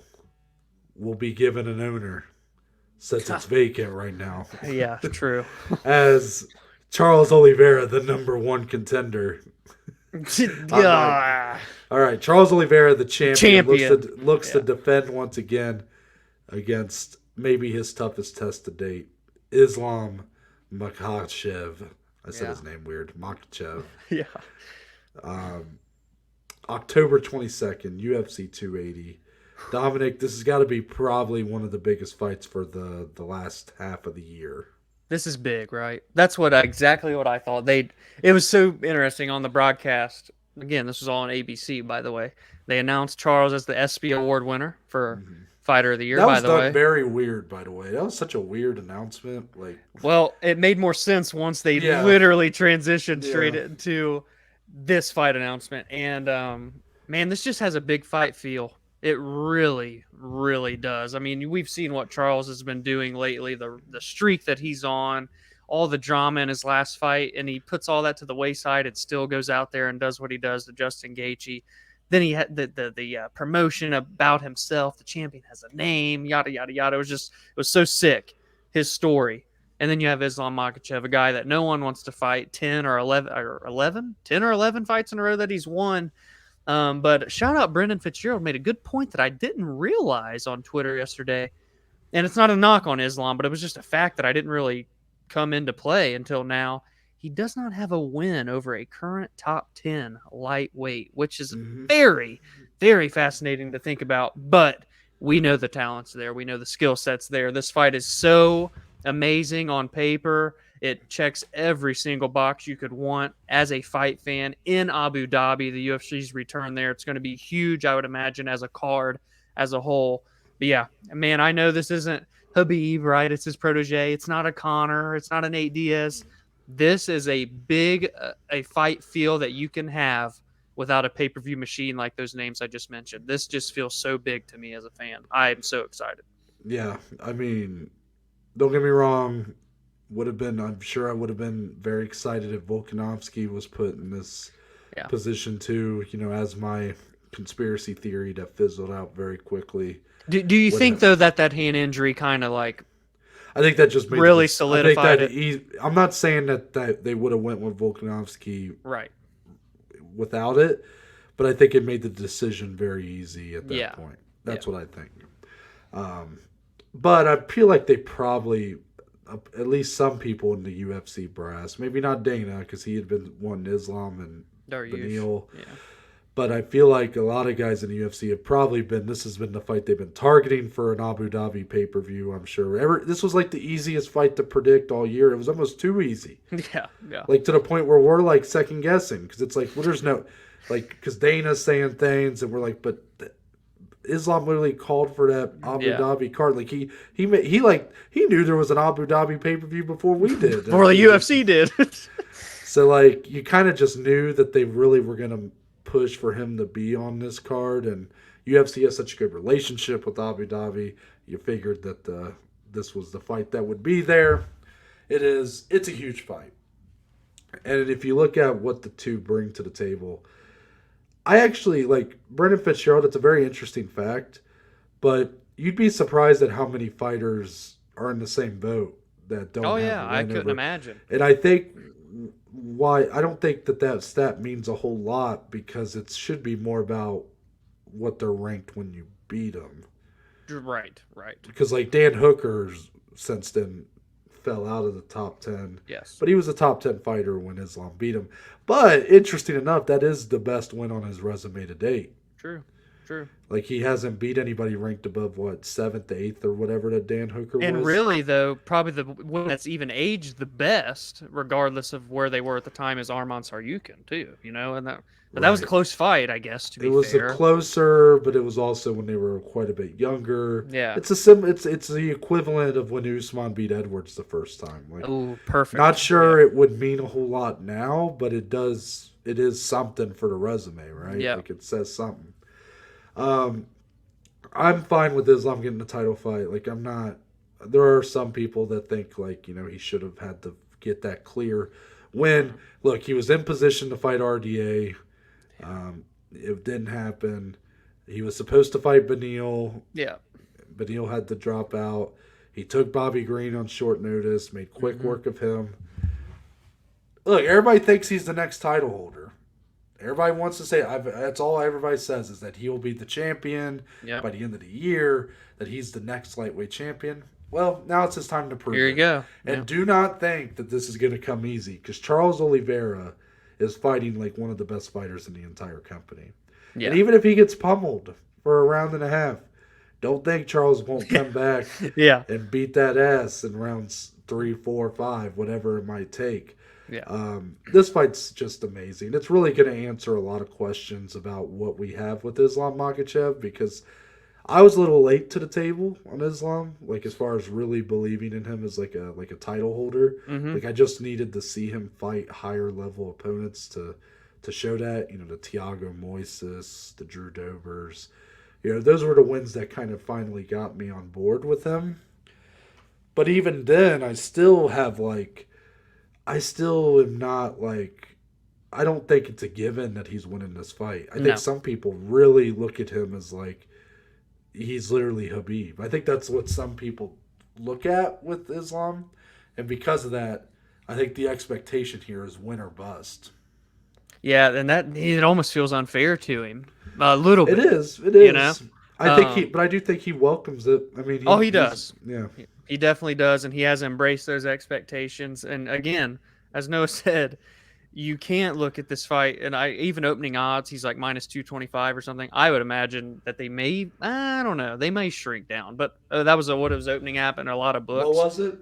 [SPEAKER 1] will be given an owner since it's vacant right now.
[SPEAKER 2] yeah, true.
[SPEAKER 1] As Charles Oliveira, the number one contender.
[SPEAKER 2] Yeah.
[SPEAKER 1] All right, Charles Oliveira, the champion. Looks to
[SPEAKER 2] Yeah.
[SPEAKER 1] defend once again against maybe his toughest test to date, Islam Makhachev. I said his name weird. Makhachev.
[SPEAKER 2] Yeah.
[SPEAKER 1] October 22nd, UFC 280. Dominic, this has got to be probably one of the biggest fights for the last half of the year.
[SPEAKER 2] This is big, right? That's exactly what I thought. It was so interesting on the broadcast. Again, this was all on ABC, by the way. They announced Charles as the ESPY award winner for Fighter of the Year,
[SPEAKER 1] That
[SPEAKER 2] by
[SPEAKER 1] was
[SPEAKER 2] the
[SPEAKER 1] done
[SPEAKER 2] way.
[SPEAKER 1] very weird, by the way. That was such a weird announcement. Like,
[SPEAKER 2] Well, it made more sense once they literally transitioned straight into this fight announcement. And man, this just has a big fight feel. It really, really does. I mean, we've seen what Charles has been doing lately, the streak that he's on, all the drama in his last fight, and he puts all that to the wayside and still goes out there and does what he does to Justin Gaethje. Then he had the promotion about himself. The champion has a name, yada yada yada. It was so sick, his story. And then you have Islam Makhachev, a guy that no one wants to fight, 10 or 11 fights in a row that he's won. But shout out Brendan Fitzgerald made a good point that I didn't realize on Twitter yesterday. and it's not a knock on Islam, but it was just a fact that I didn't really come into play until now. He does not have a win over a current top 10 lightweight, which is
[SPEAKER 1] Hmm.
[SPEAKER 2] very, very fascinating to think about. But we know the talent's there. We know the skill set's there. This fight is so amazing on paper. It checks every single box you could want as a fight fan in Abu Dhabi. The UFC's return there. It's going to be huge, I would imagine, as a card as a whole. But yeah, man, I know this isn't Habib, right? It's his protege. It's not a Connor. It's not an Nate Diaz. This is a big a fight feel that you can have without a pay-per-view machine like those names I just mentioned. This just feels so big to me as a fan. I am so excited.
[SPEAKER 1] Yeah, I mean, don't get me wrong. I'm sure I would have been very excited if Volkanovski was put in this
[SPEAKER 2] Yeah.
[SPEAKER 1] position too. As my conspiracy theory that fizzled out very quickly.
[SPEAKER 2] Do you think though that hand injury kind of like
[SPEAKER 1] I think that just made
[SPEAKER 2] really
[SPEAKER 1] I think
[SPEAKER 2] solidified
[SPEAKER 1] that
[SPEAKER 2] it?
[SPEAKER 1] I'm not saying that they would have went with Volkanovski
[SPEAKER 2] Right.
[SPEAKER 1] without it, but I think it made the decision very easy at that
[SPEAKER 2] Yeah.
[SPEAKER 1] point. That's what I think. But I feel like they probably, at least some people in the UFC brass, maybe not Dana because he had been wanting Islam and Beneil,
[SPEAKER 2] Yeah.
[SPEAKER 1] but I feel like a lot of guys in the UFC have probably this has been the fight they've been targeting for an Abu Dhabi pay-per-view, I'm sure. This was like the easiest fight to predict all year. It was almost too easy.
[SPEAKER 2] Yeah. Yeah.
[SPEAKER 1] Like to the point where we're like second guessing because it's like, well, there's no, like, because Dana's saying things and we're like, but Islam literally called for that Abu Dhabi card. Like he knew there was an Abu Dhabi pay-per-view before we did.
[SPEAKER 2] Before the UFC did.
[SPEAKER 1] So like you kind of just knew that they really were going to push for him to be on this card, and UFC has such a good relationship with Abu Dhabi. You figured that this was the fight that would be there. It's a huge fight. And if you look at what the two bring to the table, I actually like Brendan Fitzgerald. It's a very interesting fact, but you'd be surprised at how many fighters are in the same boat that don't.
[SPEAKER 2] Oh
[SPEAKER 1] have
[SPEAKER 2] yeah,
[SPEAKER 1] a
[SPEAKER 2] I
[SPEAKER 1] win
[SPEAKER 2] couldn't
[SPEAKER 1] over.
[SPEAKER 2] imagine.
[SPEAKER 1] And I think why I don't think that stat means a whole lot because it should be more about what they're ranked when you beat them.
[SPEAKER 2] Right.
[SPEAKER 1] Because like Dan Hooker's since then fell out of the top 10.
[SPEAKER 2] Yes.
[SPEAKER 1] But he was a top 10 fighter when Islam beat him. But interesting enough, that is the best win on his resume to date.
[SPEAKER 2] True.
[SPEAKER 1] Like he hasn't beat anybody ranked above 7th, 8th, or whatever that Dan Hooker was.
[SPEAKER 2] And really, though, probably the one that's even aged the best, regardless of where they were at the time, is Arman Saryukin too. And that was a close fight, I guess. To be fair,
[SPEAKER 1] It was closer, but it was also when they were quite a bit younger.
[SPEAKER 2] Yeah,
[SPEAKER 1] it's the equivalent of when Usman beat Edwards the first time. Like,
[SPEAKER 2] oh, perfect.
[SPEAKER 1] Not sure it would mean a whole lot now, but it does. It is something for the resume, right?
[SPEAKER 2] Yeah,
[SPEAKER 1] like it says something. I'm fine with Islam getting the title fight. Like I'm not. There are some people that think like he should have had to get that clear win. Look, he was in position to fight RDA. It didn't happen. He was supposed to fight Beneil.
[SPEAKER 2] Yeah.
[SPEAKER 1] Beneil had to drop out. He took Bobby Green on short notice. Made quick work of him. Look, everybody thinks he's the next title holder. Everybody wants to say, that's all everybody says is that he'll be the champion by the end of the year, that he's the next lightweight champion. Well, now it's his time to prove it.
[SPEAKER 2] Here you go.
[SPEAKER 1] And do not think that this is going to come easy because Charles Oliveira is fighting like one of the best fighters in the entire company. Yeah. And even if he gets pummeled for a round and a half, don't think Charles won't come back and beat that ass in rounds 3, 4, 5, whatever it might take.
[SPEAKER 2] Yeah.
[SPEAKER 1] This fight's just amazing. It's really going to answer a lot of questions about what we have with Islam Makhachev because I was a little late to the table on Islam, like as far as really believing in him as like a title holder.
[SPEAKER 2] Mm-hmm.
[SPEAKER 1] Like I just needed to see him fight higher level opponents to show that. The Thiago Moises, the Drew Dobers. Those were the wins that kind of finally got me on board with him. But even then, I still am not like, I don't think it's a given that he's winning this fight. I think some people really look at him as like, he's literally Habib. I think that's what some people look at with Islam. And because of that, I think the expectation here is win or bust.
[SPEAKER 2] Yeah, and it almost feels unfair to him. A little bit.
[SPEAKER 1] It is. I do think he welcomes it. I mean,
[SPEAKER 2] Oh, he does.
[SPEAKER 1] Yeah.
[SPEAKER 2] He definitely does, and he has embraced those expectations. And again, as Noah said, you can't look at this fight, and even opening odds, he's like minus 225 or something. I would imagine that they may, I don't know, they may shrink down. But that was what it was opening app in a lot of books.
[SPEAKER 1] What was it?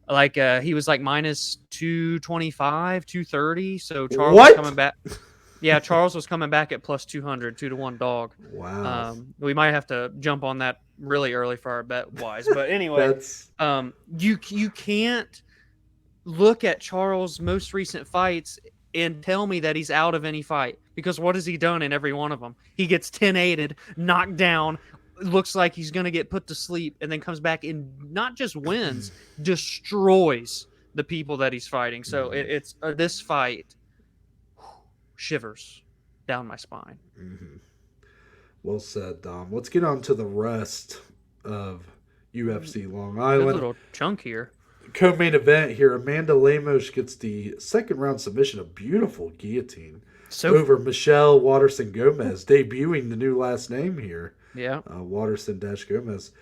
[SPEAKER 2] Like he was like minus 225, 230. So Charles
[SPEAKER 1] What?
[SPEAKER 2] was coming back. Yeah, Charles was coming back at plus 200, 2-1 dog.
[SPEAKER 1] Wow.
[SPEAKER 2] We might have to jump on that really early for our bet wise. But anyway,
[SPEAKER 1] That's
[SPEAKER 2] you can't look at Charles' most recent fights and tell me that he's out of any fight, because what has he done in every one of them? He gets 10-8'd, knocked down, looks like he's going to get put to sleep, and then comes back and not just wins, destroys the people that he's fighting. So it's this fight shivers down my spine.
[SPEAKER 1] Mm-hmm. Well said, Dom. Let's get on to the rest of UFC Long
[SPEAKER 2] Good
[SPEAKER 1] Island.
[SPEAKER 2] little chunk here.
[SPEAKER 1] Co-main event here. Amanda Lemos gets the second round submission, a beautiful guillotine over Michelle Waterson-Gomez, debuting the new last name here.
[SPEAKER 2] Yeah.
[SPEAKER 1] Waterson-Gomez.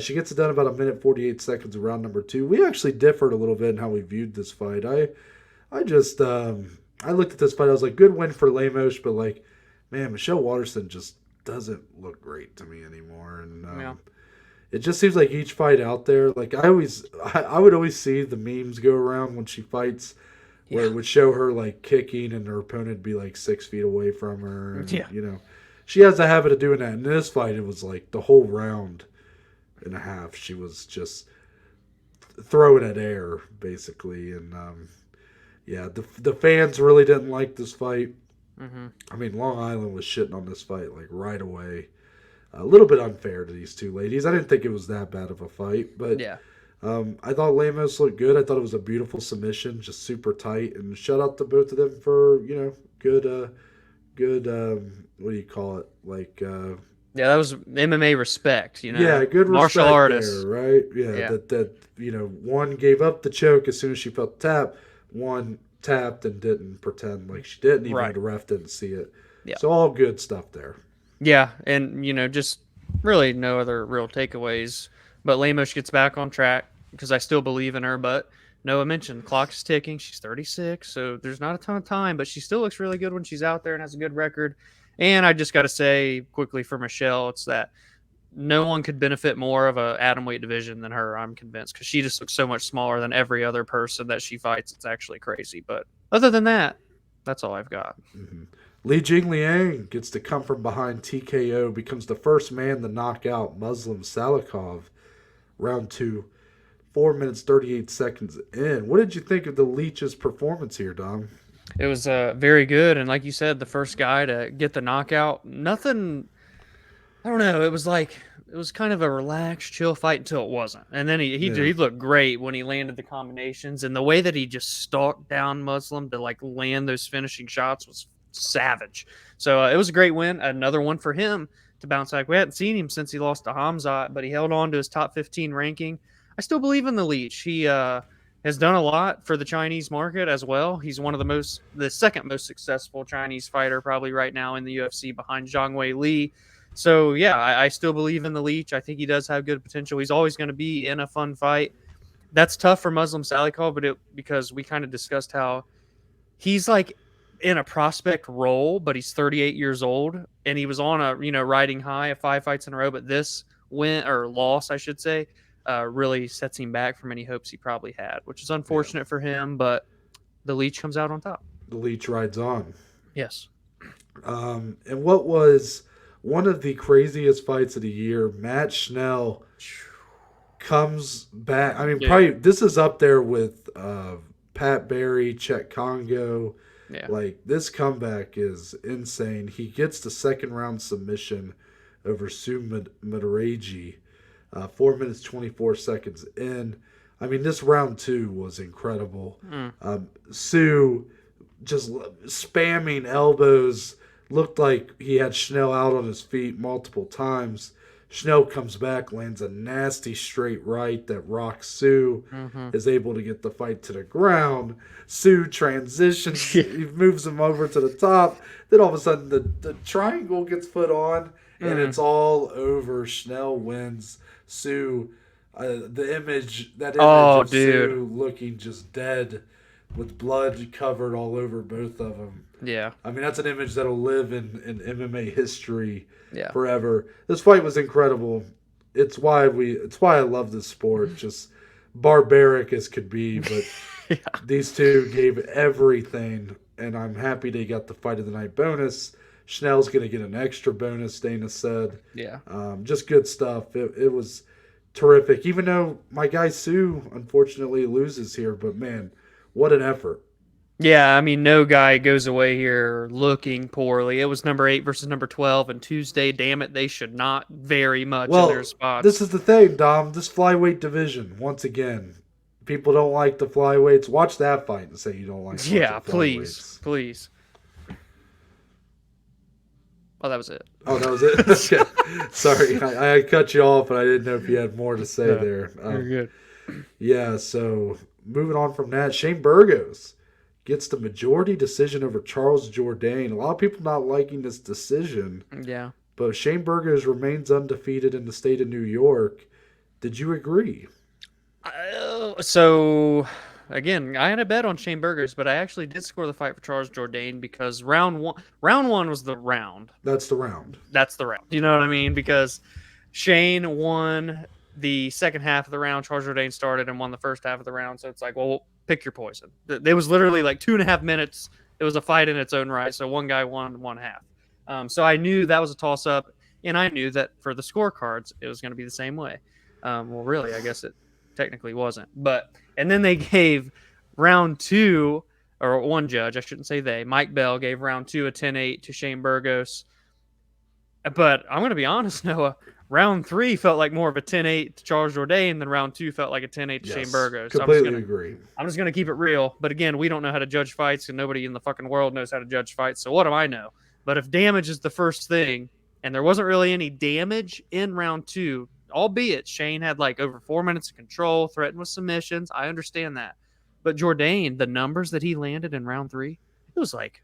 [SPEAKER 1] She gets it done about 1:48 of round number 2. We actually differed a little bit in how we viewed this fight. I just I looked at this fight. I was like, good win for Lemos, but like, man, Michelle Waterson just doesn't look great to me anymore. And it just seems like each fight out there, like I would always see the memes go around when she fights, where it would show her like kicking and her opponent would be like 6 feet away from her. And, you know, she has a habit of doing that. In this fight, it was like the whole round and a half, she was just throwing at air basically. And the fans really didn't like this fight.
[SPEAKER 2] Mm-hmm.
[SPEAKER 1] I mean, Long Island was shitting on this fight like right away. A little bit unfair to these two ladies. I didn't think it was that bad of a fight, but I thought Lemos looked good. I thought it was a beautiful submission, just super tight. And shout out to both of them for good. What do you call it? Like
[SPEAKER 2] that was MMA respect. Good
[SPEAKER 1] respect
[SPEAKER 2] martial artists,
[SPEAKER 1] there, right? Yeah, that one gave up the choke as soon as she felt the tap. One tapped and didn't pretend like she didn't. Even the ref didn't see it. Yeah. So all good stuff there.
[SPEAKER 2] Yeah, and just really no other real takeaways. But Lemos gets back on track because I still believe in her. But Noah mentioned the clock is ticking. She's 36, so there's not a ton of time, but she still looks really good when she's out there and has a good record. And I just got to say quickly for Michelle, it's that no one could benefit more of a atomweight division than her, I'm convinced, because she just looks so much smaller than every other person that she fights. It's actually crazy. But other than that, that's all I've got.
[SPEAKER 1] Mm-hmm. Li Jingliang gets to come from behind TKO, becomes the first man to knock out Muslim Salikov. Round 2, 4 minutes, 38 seconds in. What did you think of the Leech's performance here, Dom?
[SPEAKER 2] It was very good. And like you said, the first guy to get the knockout, nothing, I don't know. It was kind of a relaxed, chill fight until it wasn't. And then he looked great when he landed the combinations. And the way that he just stalked down Muslim to like land those finishing shots was savage. So it was a great win. Another one for him to bounce back. We hadn't seen him since he lost to Hamzat, but he held on to his top 15 ranking. I still believe in the Leech. He has done a lot for the Chinese market as well. He's one of the second most successful Chinese fighter probably right now in the UFC behind Zhang Wei Li. So yeah, I still believe in the Leech. I think he does have good potential. He's always going to be in a fun fight. That's tough for Muslim Salikov, because we kind of discussed how he's like in a prospect role, but he's 38 years old and he was on a riding high of 5 fights in a row. But this win or loss, I should say, really sets him back from any hopes he probably had, which is unfortunate for him. But the Leech comes out on top.
[SPEAKER 1] The Leech rides on.
[SPEAKER 2] Yes.
[SPEAKER 1] And what was one of the craziest fights of the year? Matt Schnell comes back. I mean, probably this is up there with Pat Barry, Chet Congo.
[SPEAKER 2] Yeah.
[SPEAKER 1] Like, this comeback is insane. He gets the second round submission over Sue Madaragi, 4 minutes, 24 seconds in. I mean, this round 2 was incredible. Sue just spamming elbows. Looked like he had Schnell out on his feet multiple times. Schnell comes back, lands a nasty straight right that rocks Sue, is able to get the fight to the ground. Sue transitions, he moves him over to the top. Then all of a sudden the triangle gets put on, and it's all over. Schnell wins. Sue, that image
[SPEAKER 2] Oh,
[SPEAKER 1] of
[SPEAKER 2] dude.
[SPEAKER 1] Sue looking just dead, with blood covered all over both of them.
[SPEAKER 2] Yeah.
[SPEAKER 1] I mean, that's an image that'll live in MMA history
[SPEAKER 2] Yeah.
[SPEAKER 1] forever. This fight was incredible. It's why I love this sport. Just barbaric as could be, but
[SPEAKER 2] Yeah.
[SPEAKER 1] these two gave everything, and I'm happy they got the fight of the night bonus. Schnell's going to get an extra bonus, Dana said.
[SPEAKER 2] Yeah.
[SPEAKER 1] Just good stuff. It was terrific, even though my guy Sue unfortunately loses here, but man, what an effort.
[SPEAKER 2] Yeah, I mean, no guy goes away here looking poorly. It was number 8 versus number 12, and Tuesday, damn it, they should not vary much in their
[SPEAKER 1] Well, this
[SPEAKER 2] spots.
[SPEAKER 1] is the thing, Dom. This flyweight division, once again, people don't like the flyweights. Watch that fight and say you don't like watching
[SPEAKER 2] Yeah, please.
[SPEAKER 1] flyweights.
[SPEAKER 2] Please. Oh, that was it.
[SPEAKER 1] Oh, that was it? Okay. Sorry, I cut you off, and I didn't know if you had more to say there.
[SPEAKER 2] You're good.
[SPEAKER 1] Yeah, so moving on from that, Shane Burgos gets the majority decision over Charles Jourdain. A lot of people not liking this decision,
[SPEAKER 2] Yeah.
[SPEAKER 1] but Shane Burgos remains undefeated in the state of New York. Did you agree?
[SPEAKER 2] So again, I had a bet on Shane Burgers, but I actually did score the fight for Charles Jourdain because round one was the round.
[SPEAKER 1] That's the round.
[SPEAKER 2] That's the round. You know what I mean? Because Shane won the second half of the round. Charles Jourdain started and won the first half of the round. So it's like, well, pick your poison. It was literally like 2.5 minutes. It was a fight in its own right. So one guy won one half. So I knew that was a toss up, and I knew that for the scorecards, it was going to be the same way. Well, really, I guess it technically wasn't. And then they gave round 2, or one judge, I shouldn't say they, Mike Bell gave round 2 a 10-8 to Shane Burgos. But I'm going to be honest, Noah, round 3 felt like more of a 10-8 to Charles Jourdain than round 2 felt like a 10-8 to Shane Burgos.
[SPEAKER 1] Completely agree.
[SPEAKER 2] I'm just going to keep it real. But again, we don't know how to judge fights, and nobody in the fucking world knows how to judge fights. So what do I know? But if damage is the first thing, and there wasn't really any damage in round 2, albeit Shane had like over 4 minutes of control, threatened with submissions. I understand that. But Jourdain, the numbers that he landed in round 3, it was like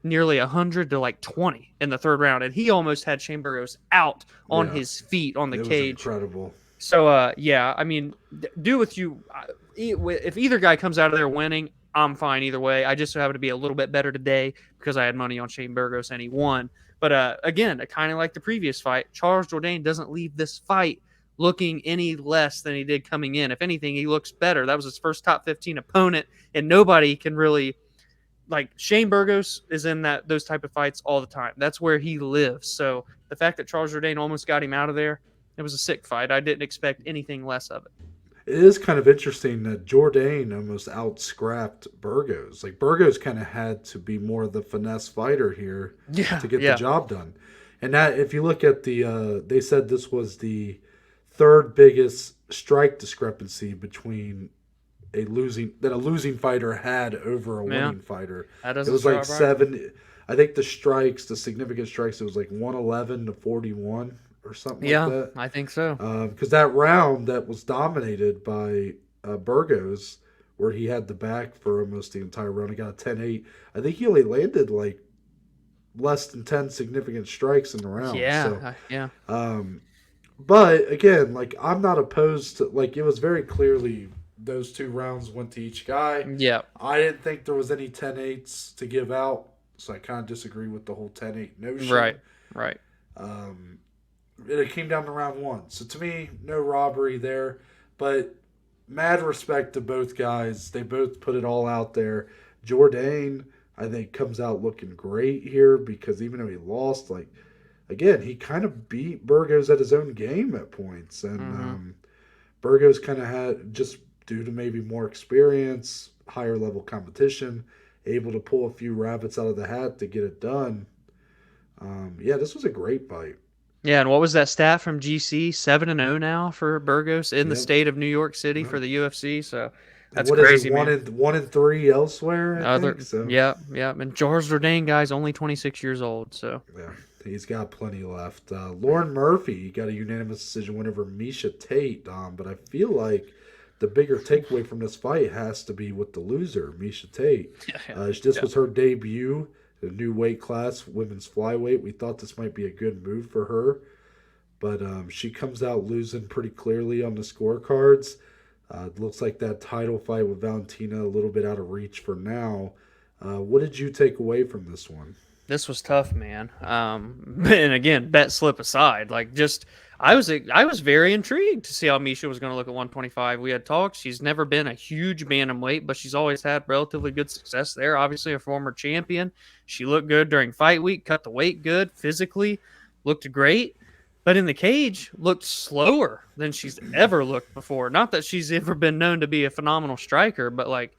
[SPEAKER 2] nearly 100 to like 20 in the third round. And he almost had Shane Burgos out on his feet on the cage.
[SPEAKER 1] Was incredible.
[SPEAKER 2] So, yeah, I mean, do with you. If either guy comes out of there winning, I'm fine either way. I just happen to be a little bit better today because I had money on Shane Burgos and he won. But again, kind of like the previous fight, Charles Jourdain doesn't leave this fight looking any less than he did coming in. If anything, he looks better. That was his first top 15 opponent, and nobody can really like Shane Burgos is in those type of fights all the time. That's where he lives. So the fact that Charles Jourdain almost got him out of there, it was a sick fight. I didn't expect anything less of it.
[SPEAKER 1] It is kind of interesting that Jourdain almost out-scrapped Burgos. Like, Burgos kind of had to be more the finesse fighter here to get the job done. And that, if you look at they said this was the third biggest strike discrepancy between a losing fighter had over a winning fighter.
[SPEAKER 2] It
[SPEAKER 1] was like 7. I think the significant strikes, it was like 111 to 41. Or something like that.
[SPEAKER 2] Yeah, I think so.
[SPEAKER 1] Because that round that was dominated by Burgos, where he had the back for almost the entire round, he got a 10-8. I think he only landed like less than 10 significant strikes in the round.
[SPEAKER 2] Yeah.
[SPEAKER 1] But again, like, I'm not opposed to, like, it was very clearly those 2 rounds went to each guy.
[SPEAKER 2] Yeah.
[SPEAKER 1] I didn't think there was any 10-8s to give out, so I kind of disagree with the whole 10-8 notion.
[SPEAKER 2] Right.
[SPEAKER 1] It came down to round 1. So to me, no robbery there. But mad respect to both guys. They both put it all out there. Jourdain, I think, comes out looking great here because even though he lost, like, again, he kind of beat Burgos at his own game at points. And Burgos kind of had, just due to maybe more experience, higher level competition, able to pull a few rabbits out of the hat to get it done. This was a great fight.
[SPEAKER 2] Yeah, and what was that stat from GC? 7-0 now for Burgos in the state of New York City for the UFC. So that's crazy, man.
[SPEAKER 1] 1-3 elsewhere, I think. So.
[SPEAKER 2] Yeah. And Charles Jourdain, guys, only 26 years old. So
[SPEAKER 1] yeah, he's got plenty left. Lauren Murphy got a unanimous decision win over Misha Tate. But I feel like the bigger takeaway from this fight has to be with the loser, Misha Tate. This was her debut. a new weight class, women's flyweight. We thought this might be a good move for her, but she comes out losing pretty clearly on the scorecards. It looks like that title fight with Valentina a little bit out of reach for now. What did you take away from this one?
[SPEAKER 2] This was tough, man. And again, bet slip aside, I was very intrigued to see how Misha was going to look at 125. We had talked. She's never been a huge bantamweight, but she's always had relatively good success there. Obviously, a former champion. She looked good during fight week, cut the weight good, physically looked great, but in the cage looked slower than she's ever looked before. Not that she's ever been known to be a phenomenal striker, but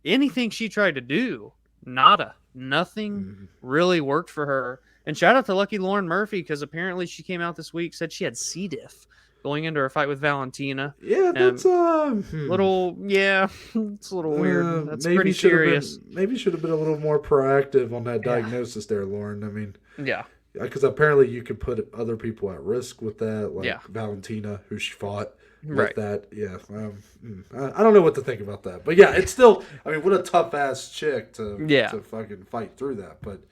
[SPEAKER 2] anything she tried to do, nada. Nothing really worked for her. And shout out to Lucky Lauren Murphy, because apparently she came out this week, said she had C. diff going into her fight with Valentina.
[SPEAKER 1] Yeah, that's
[SPEAKER 2] little, yeah, it's a little weird. That's pretty serious.
[SPEAKER 1] Maybe should have been a little more proactive on that diagnosis there, Lauren. I mean,
[SPEAKER 2] yeah,
[SPEAKER 1] because apparently you could put other people at risk with that, like Valentina, who she fought. With that, yeah. I don't know what to think about that. But yeah, it's still, I mean, what a tough ass chick to fucking fight through that. But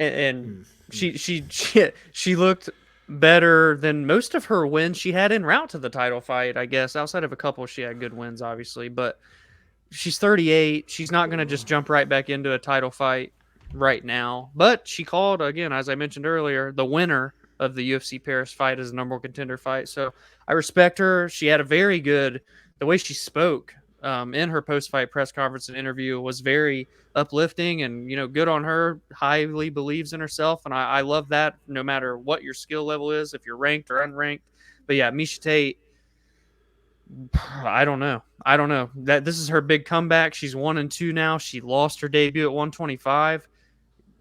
[SPEAKER 2] she looked better than most of her wins she had en route to the title fight, I guess. Outside of a couple, she had good wins, obviously. But she's 38. She's not going to just jump right back into a title fight right now. But she called, again, as I mentioned earlier, the winner of the UFC Paris fight as a number one contender fight. So I respect her. She had the way she spoke in her post-fight press conference and interview was very uplifting, and, good on her. Highly believes in herself. And I love that, no matter what your skill level is, if you're ranked or unranked. But yeah, Miesha Tate, I don't know. That this is her big comeback. She's 1-2 now. She lost her debut at 125.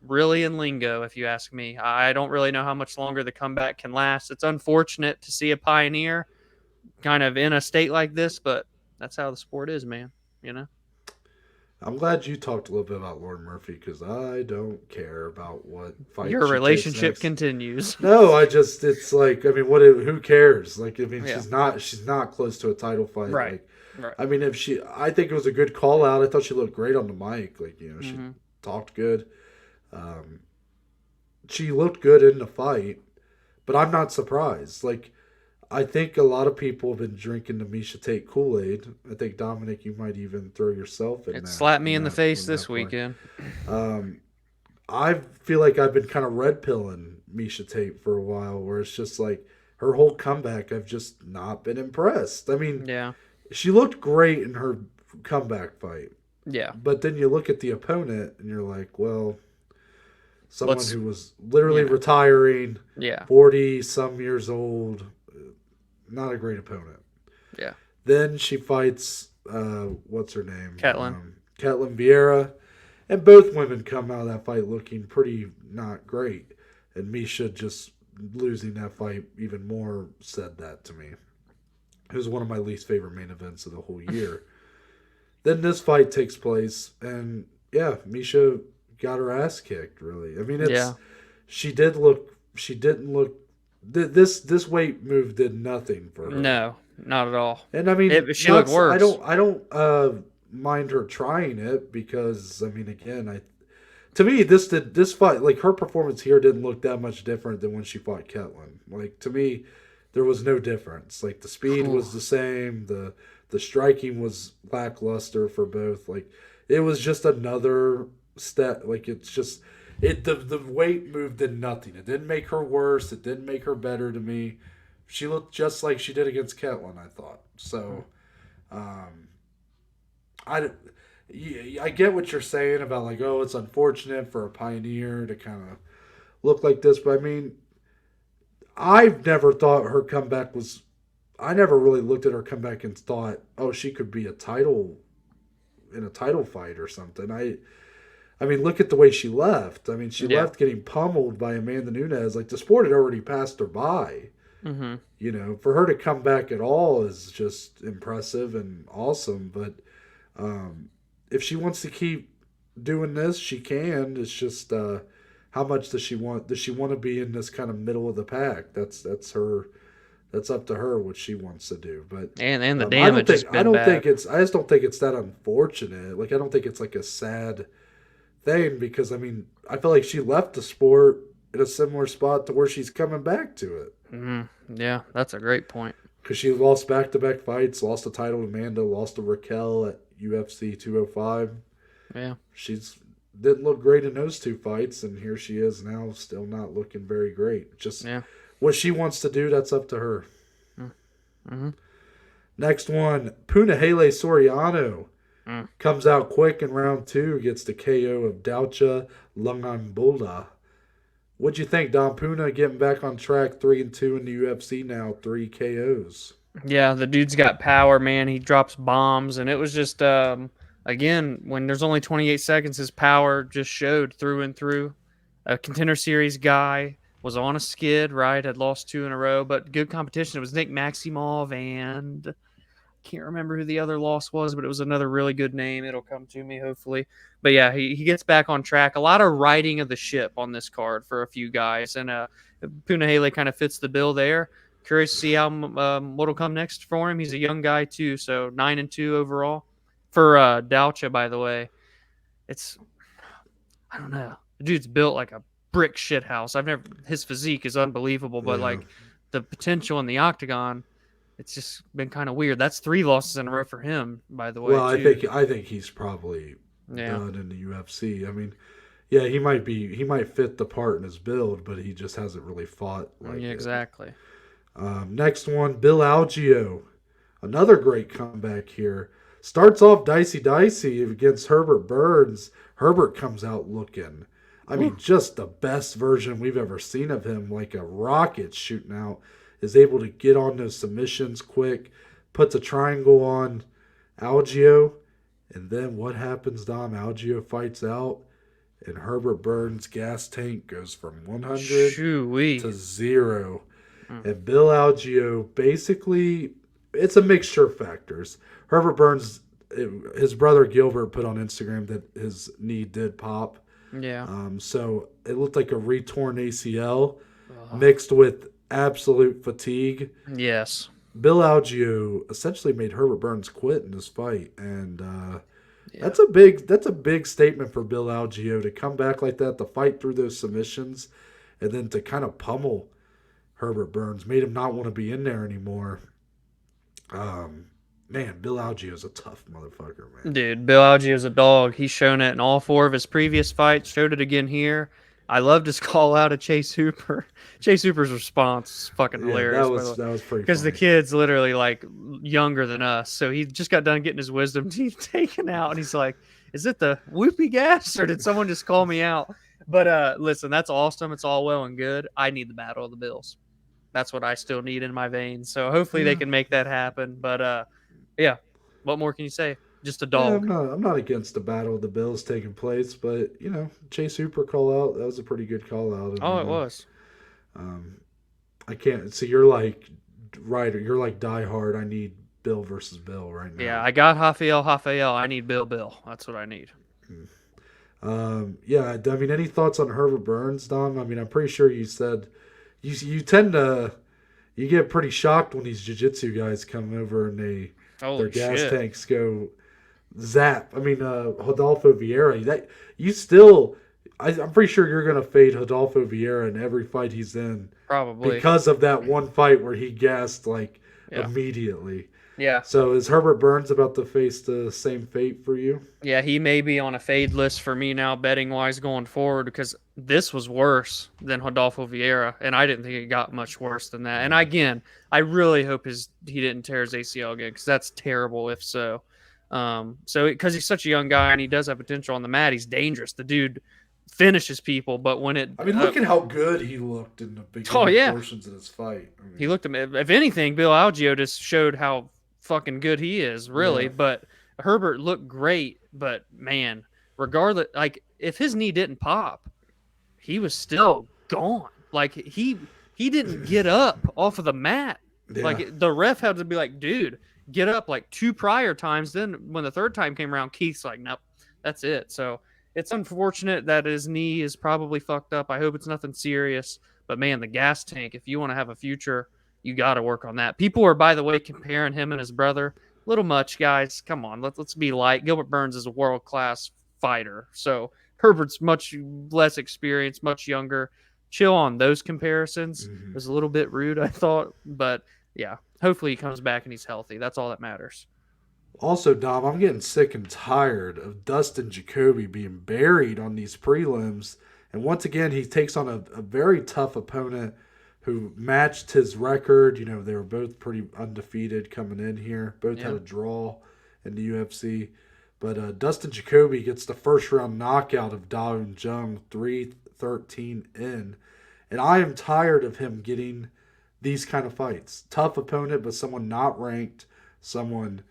[SPEAKER 2] Really in lingo, if you ask me. I don't really know how much longer the comeback can last. It's unfortunate to see a pioneer kind of in a state like this, but that's how the sport is, man.
[SPEAKER 1] I'm glad you talked a little bit about Lauren Murphy, because I don't care about what fight
[SPEAKER 2] your relationship continues.
[SPEAKER 1] No, it's like, I mean, who cares? Like, I mean, she's not close to a title fight.
[SPEAKER 2] Right.
[SPEAKER 1] Like, I mean, I think it was a good call out. I thought she looked great on the mic. Like, she talked good. She looked good in the fight, but I'm not surprised. Like, I think a lot of people have been drinking the Miesha Tate Kool-Aid. I think, Dominic, you might even throw yourself in that.
[SPEAKER 2] It slapped me in the face this weekend.
[SPEAKER 1] I feel like I've been kind of red pilling Miesha Tate for a while, where it's just like her whole comeback, I've just not been impressed. I mean, she looked great in her comeback fight.
[SPEAKER 2] Yeah.
[SPEAKER 1] But then you look at the opponent and you're like, well, someone who was literally retiring, 40-some years old, not a great opponent.
[SPEAKER 2] Yeah.
[SPEAKER 1] Then she fights, what's her name?
[SPEAKER 2] Katlyn.
[SPEAKER 1] Katlyn Vieira. And both women come out of that fight looking pretty not great. And Miesha just losing that fight even more said that to me. It was one of my least favorite main events of the whole year. Then this fight takes place, and Miesha got her ass kicked, really. I mean, she didn't look, this weight move did nothing for her.
[SPEAKER 2] No, not at all.
[SPEAKER 1] And I mean,
[SPEAKER 2] she looked worse.
[SPEAKER 1] I don't mind her trying it, because, I mean, again, to me, this fight, like, her performance here didn't look that much different than when she fought Katlyn. Like, to me, there was no difference. Like, the speed was the same, the striking was lackluster for both. Like, it was just another step. Like, it's just the weight move did nothing. It didn't make her worse. It didn't make her better to me. She looked just like she did against Katlyn, I thought. So, I get what you're saying about, like, oh, it's unfortunate for a pioneer to kind of look like this, but I mean, I've never thought her comeback was. I never really looked at her comeback and thought, oh, she could be in a title fight or something. I mean, look at the way she left. I mean, she left getting pummeled by Amanda Nunes. Like, the sport had already passed her by. Mm-hmm. For her to come back at all is just impressive and awesome. But if she wants to keep doing this, she can. It's just how much does she want? Does she want to be in this kind of middle of the pack? That's her. That's up to her what she wants to do. But
[SPEAKER 2] and the damage has been bad.
[SPEAKER 1] I just don't think it's that unfortunate. Like, I don't think it's like a sad thing because, I mean, I feel like she left the sport in a similar spot to where she's coming back to it.
[SPEAKER 2] Yeah, that's a great point.
[SPEAKER 1] Because she lost back to back fights, lost the title to Amanda, lost to Raquel at UFC 205.
[SPEAKER 2] Yeah.
[SPEAKER 1] She's didn't look great in those two fights, and here she is now, still not looking very great. Just what she wants to do, that's up to her.
[SPEAKER 2] Mm-hmm.
[SPEAKER 1] Next one, Punahele Soriano comes out quick in round 2, gets the KO of Daucha Lungambola. What'd you think, Don Puna getting back on track 3-2 in the UFC now, 3 KOs?
[SPEAKER 2] Yeah, the dude's got power, man. He drops bombs, and it was just again, when there's only 28 seconds, his power just showed through and through. A contender series guy was on a skid, right? Had lost 2 in a row, but good competition. It was Nick Maximov and can't remember who the other loss was, but it was another really good name. It'll come to me, hopefully. But yeah, he gets back on track. A lot of riding of the ship on this card for a few guys, and Punahele kind of fits the bill there. Curious to see how what'll come next for him. He's a young guy too, so 9-2 overall for Daucha. By the way, I don't know. The dude's built like a brick shit house. His physique is unbelievable, but like the potential in the octagon, it's just been kind of weird. That's 3 losses in a row for him, by the way.
[SPEAKER 1] Well, I think he's probably done in the UFC. I mean, yeah, he might fit the part in his build, but he just hasn't really fought like it.
[SPEAKER 2] Exactly.
[SPEAKER 1] Next one, Bill Algeo. Another great comeback here. Starts off dicey against Herbert Burns. Herbert comes out looking, I mean, just the best version we've ever seen of him, like a rocket shooting out. Is able to get on those submissions quick, puts a triangle on Algeo, and then what happens, Dom? Algeo fights out, and Herbert Burns' gas tank goes from 100 to 0. And Bill Algeo, basically, it's a mixture of factors. Herbert Burns, his brother Gilbert put on Instagram that his knee did pop.
[SPEAKER 2] Yeah.
[SPEAKER 1] So it looked like a re-torn ACL mixed with absolute fatigue.
[SPEAKER 2] Yes.
[SPEAKER 1] Bill Algeo essentially made Herbert Burns quit in this fight, and that's a big statement for Bill Algeo to come back like that, to fight through those submissions, and then to kind of pummel Herbert Burns, made him not want to be in there anymore. Man, Bill Algeo is a tough motherfucker, man.
[SPEAKER 2] Dude, Bill Algeo is a dog. He's shown it in all 4 of his previous fights. Showed it again here. I loved his call out of Chase Hooper. Chase Hooper's response is fucking hilarious.
[SPEAKER 1] That was pretty.
[SPEAKER 2] Because the kid's literally like younger than us, so he just got done getting his wisdom teeth taken out, and he's like, "Is it the whoopee gas, or did someone just call me out?" But listen, that's awesome. It's all well and good. I need the Battle of the Bills. That's what I still need in my veins. So hopefully they can make that happen. But yeah, what more can you say? Just a dog.
[SPEAKER 1] Yeah, I'm not against the Battle of the Bills taking place, but Chase Hooper call out, that was a pretty good call out.
[SPEAKER 2] And, it was.
[SPEAKER 1] I can't. So you're like die hard. I need Bill versus Bill right now.
[SPEAKER 2] Yeah, I got Rafael. I need Bill. That's what I need.
[SPEAKER 1] Yeah, I mean, any thoughts on Herbert Burns, Dom? I mean, I'm pretty sure you said you tend to get pretty shocked when these jiu-jitsu guys come over and their gas tanks go zap. I mean, Rodolfo Vieira. I'm pretty sure you're gonna fade Rodolfo Vieira in every fight he's in,
[SPEAKER 2] probably
[SPEAKER 1] because of that one fight where he gassed immediately.
[SPEAKER 2] Yeah.
[SPEAKER 1] So is Herbert Burns about to face the same fate for you?
[SPEAKER 2] Yeah, he may be on a fade list for me now, betting wise, going forward, because this was worse than Rodolfo Vieira, and I didn't think it got much worse than that. And again, I really hope he didn't tear his ACL again, because that's terrible if so. Because he's such a young guy and he does have potential on the mat, he's dangerous. The dude finishes people, but when it...
[SPEAKER 1] I mean, look at how good he looked in the beginning portions of this fight. I mean,
[SPEAKER 2] he looked... If anything, Bill Algeo just showed how fucking good he is, really. Yeah. But Herbert looked great, but man, regardless, like, if his knee didn't pop, he was still gone. Like, he didn't get up off of the mat. Yeah. Like, the ref had to be like, dude, get up, like 2 prior times. Then when the 3rd time came around, Keith's like, nope, that's it. So it's unfortunate that his knee is probably fucked up. I hope it's nothing serious. But man, the gas tank, if you want to have a future, you got to work on that. People are, by the way, comparing him and his brother. A little much, guys. Come on, let's be light. Gilbert Burns is a world-class fighter. So Herbert's much less experienced, much younger. Chill on those comparisons. It was a little bit rude, I thought, but yeah, hopefully he comes back and he's healthy. That's all that matters.
[SPEAKER 1] Also, Dom, I'm getting sick and tired of Dustin Jacoby being buried on these prelims. And once again, he takes on a very tough opponent who matched his record. You know, they were both pretty undefeated coming in here. Both had a draw in the UFC. But Dustin Jacoby gets the first round knockout of Da-Un Jung, 3-13 in. And I am tired of him getting these kind of fights. Tough opponent, but someone not ranked, someone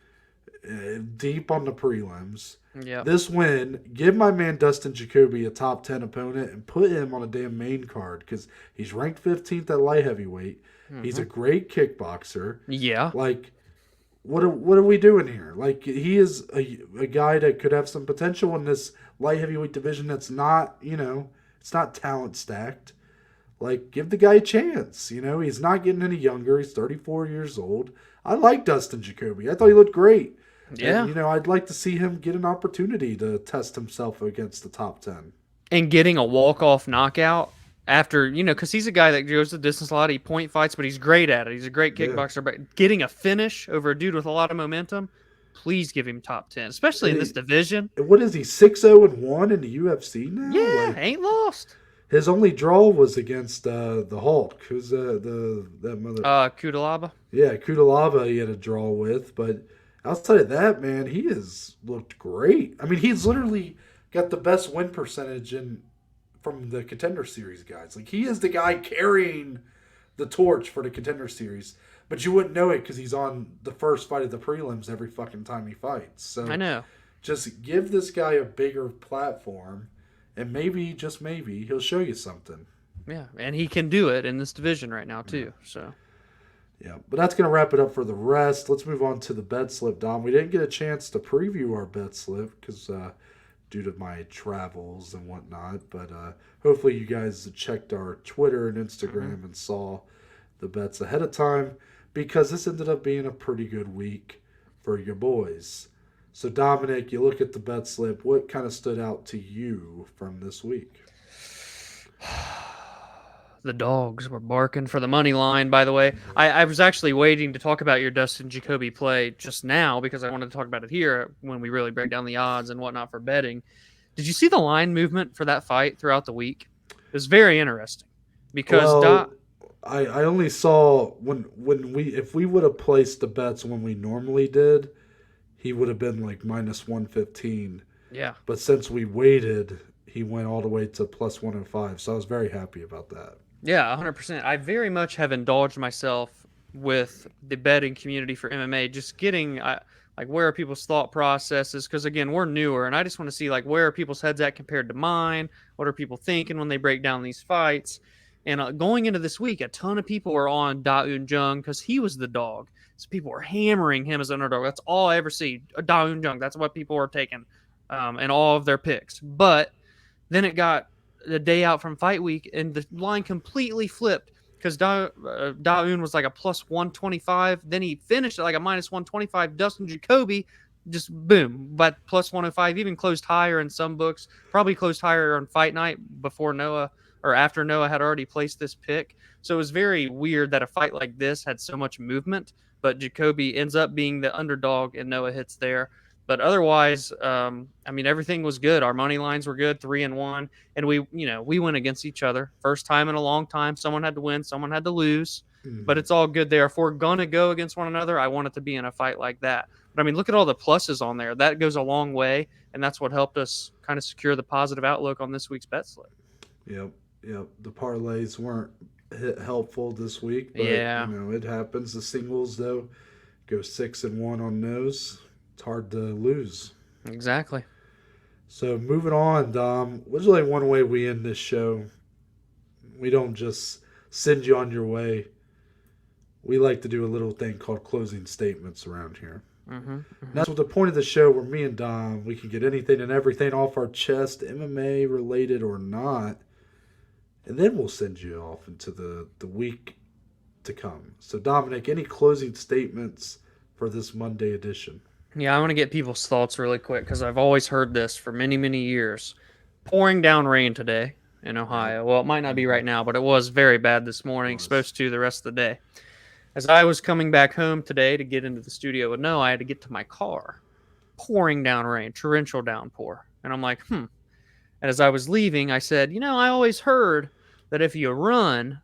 [SPEAKER 1] deep on the prelims.
[SPEAKER 2] Yeah.
[SPEAKER 1] This win, give my man Dustin Jacoby a top 10 opponent and put him on a damn main card because he's ranked 15th at light heavyweight. He's a great kickboxer.
[SPEAKER 2] Yeah.
[SPEAKER 1] Like, what are we doing here? Like, he is a guy that could have some potential in this light heavyweight division that's not, it's not talent stacked. Like, give the guy a chance. He's not getting any younger. He's 34 years old. I like Dustin Jacoby. I thought he looked great.
[SPEAKER 2] Yeah.
[SPEAKER 1] And, I'd like to see him get an opportunity to test himself against the top 10.
[SPEAKER 2] And getting a walk-off knockout after, because he's a guy that goes the distance a lot. He point fights, but he's great at it. He's a great kickboxer. But getting a finish over a dude with a lot of momentum, please give him top 10, especially in this division.
[SPEAKER 1] What is he, 6-0-1 in the UFC now?
[SPEAKER 2] Yeah, ain't lost.
[SPEAKER 1] His only draw was against the Hulk. Who's that mother?
[SPEAKER 2] Kudalaba.
[SPEAKER 1] Yeah, Kudalaba he had a draw with. But outside of that, man, he has looked great. I mean, he's literally got the best win percentage from the Contender Series guys. Like, he is the guy carrying the torch for the Contender Series. But you wouldn't know it because he's on the first fight of the prelims every fucking time he fights. So
[SPEAKER 2] I know.
[SPEAKER 1] Just give this guy a bigger platform. And maybe, just maybe, he'll show you something.
[SPEAKER 2] Yeah, and he can do it in this division right now, too. So,
[SPEAKER 1] yeah, but that's going to wrap it up for the rest. Let's move on to the bet slip, Dom. We didn't get a chance to preview our bet slip because due to my travels and whatnot. But hopefully you guys checked our Twitter and Instagram and saw the bets ahead of time because this ended up being a pretty good week for your boys. So, Dominic, you look at the bet slip. What kind of stood out to you from this week?
[SPEAKER 2] The dogs were barking for the money line, by the way. I was actually waiting to talk about your Dustin Jacoby play just now because I wanted to talk about it here when we really break down the odds and whatnot for betting. Did you see the line movement for that fight throughout the week? It was very interesting because
[SPEAKER 1] I only saw if we would have placed the bets when we normally did, he would have been like minus 115.
[SPEAKER 2] Yeah.
[SPEAKER 1] But since we waited, he went all the way to plus 105. So I was very happy about that.
[SPEAKER 2] Yeah, 100%. I very much have indulged myself with the betting community for MMA, just getting like where are people's thought processes? Because again, we're newer, and I just want to see like where are people's heads at compared to mine. What are people thinking when they break down these fights? And going into this week, a ton of people were on Da-Un Jung because he was the dog. So people were hammering him as an underdog. That's all I ever see. Da-Un Jung. That's what people were taking in all of their picks. But then it got the day out from fight week, and the line completely flipped because Da-Un was like a plus 125. Then he finished at like a minus 125. Dustin Jacoby just boom, but plus 105. Even closed higher in some books. Probably closed higher on fight night before Noah or after Noah had already placed this pick. So it was very weird that a fight like this had so much movement, but Jacoby ends up being the underdog and Noah hits there. But otherwise, I mean, everything was good. Our money lines were good, 3-1, and we went against each other. First time in a long time. Someone had to win, someone had to lose, but it's all good there. If we're gonna go against one another, I want it to be in a fight like that. But I mean, look at all the pluses on there. That goes a long way, and that's what helped us kind of secure the positive outlook on this week's bet slip.
[SPEAKER 1] Yep. The parlays weren't helpful this week, but
[SPEAKER 2] yeah,
[SPEAKER 1] it happens. The singles though go 6-1 on those. It's hard to lose.
[SPEAKER 2] Exactly.
[SPEAKER 1] So moving on, Dom, there's only one way we end this show. We don't just send you on your way. We like to do a little thing called closing statements around here. And that's what the point of the show where me and Dom, we can get anything and everything off our chest, MMA related or not. And then we'll send you off into the week to come. So Dominic, any closing statements for this Monday edition?
[SPEAKER 2] Yeah, I want to get people's thoughts really quick because I've always heard this for many, many years. pouring down rain today in Ohio. Well, it might not be right now, but it was very bad this morning. Supposed to the rest of the day. As I was coming back home today to get into the studio with I had to get to my car. Pouring down rain, torrential downpour. And I'm like, And as I was leaving, I said, I always heard that if you run,